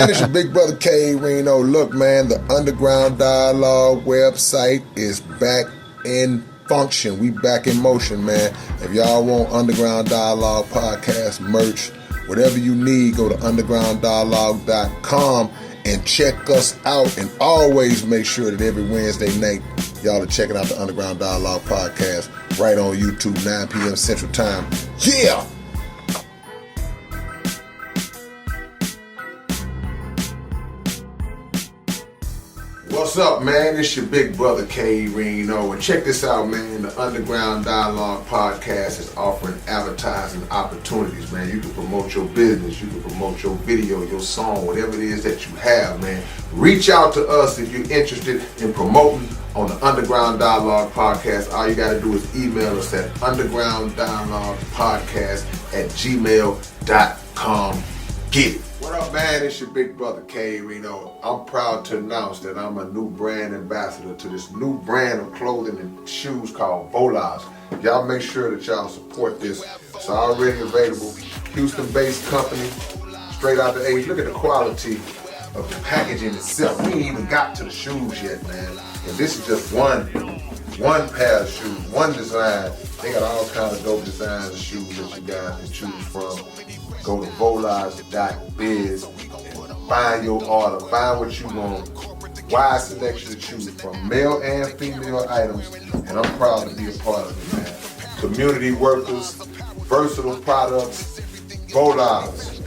it's your big brother K. Reno. Look, man, the Underground Dialogue website is back in function. We back in motion, man. If y'all want Underground Dialogue Podcast merch, whatever you need, go to undergrounddialogue.com and check us out. And always make sure that every Wednesday night, y'all are checking out the Underground Dialogue Podcast right on YouTube, 9 p.m. Central Time. Yeah! What's up, man? It's your big brother K. Reno. And check this out, man. The Underground Dialogue Podcast is offering advertising opportunities, man. You can promote your business, you can promote your video, your song, whatever it is that you have, man. Reach out to us if you're interested in promoting on the Underground Dialogue Podcast. All you got to do is email us at undergrounddialoguepodcast@gmail.com. Get it. What up, man? It's your big brother K. Reno. I'm proud to announce that I'm a new brand ambassador to this new brand of clothing and shoes called Volage. Y'all make sure that y'all support this. It's already available. Houston-based company, straight out the A's. Look at the quality of the packaging itself. We ain't even got to the shoes yet, man. And this is just one one pair of shoes, one design. They got all kinds of dope designs of shoes that you guys can choose from. Go to volage.biz and find your order, find what you want. Wide selection to choose from, male and female items, and I'm proud to be a part of it, man. Community workers, versatile products, Volage,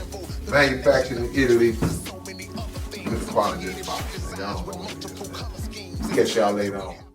manufactured in Italy. This is part of this box. Y'all know what it is. Catch y'all later on.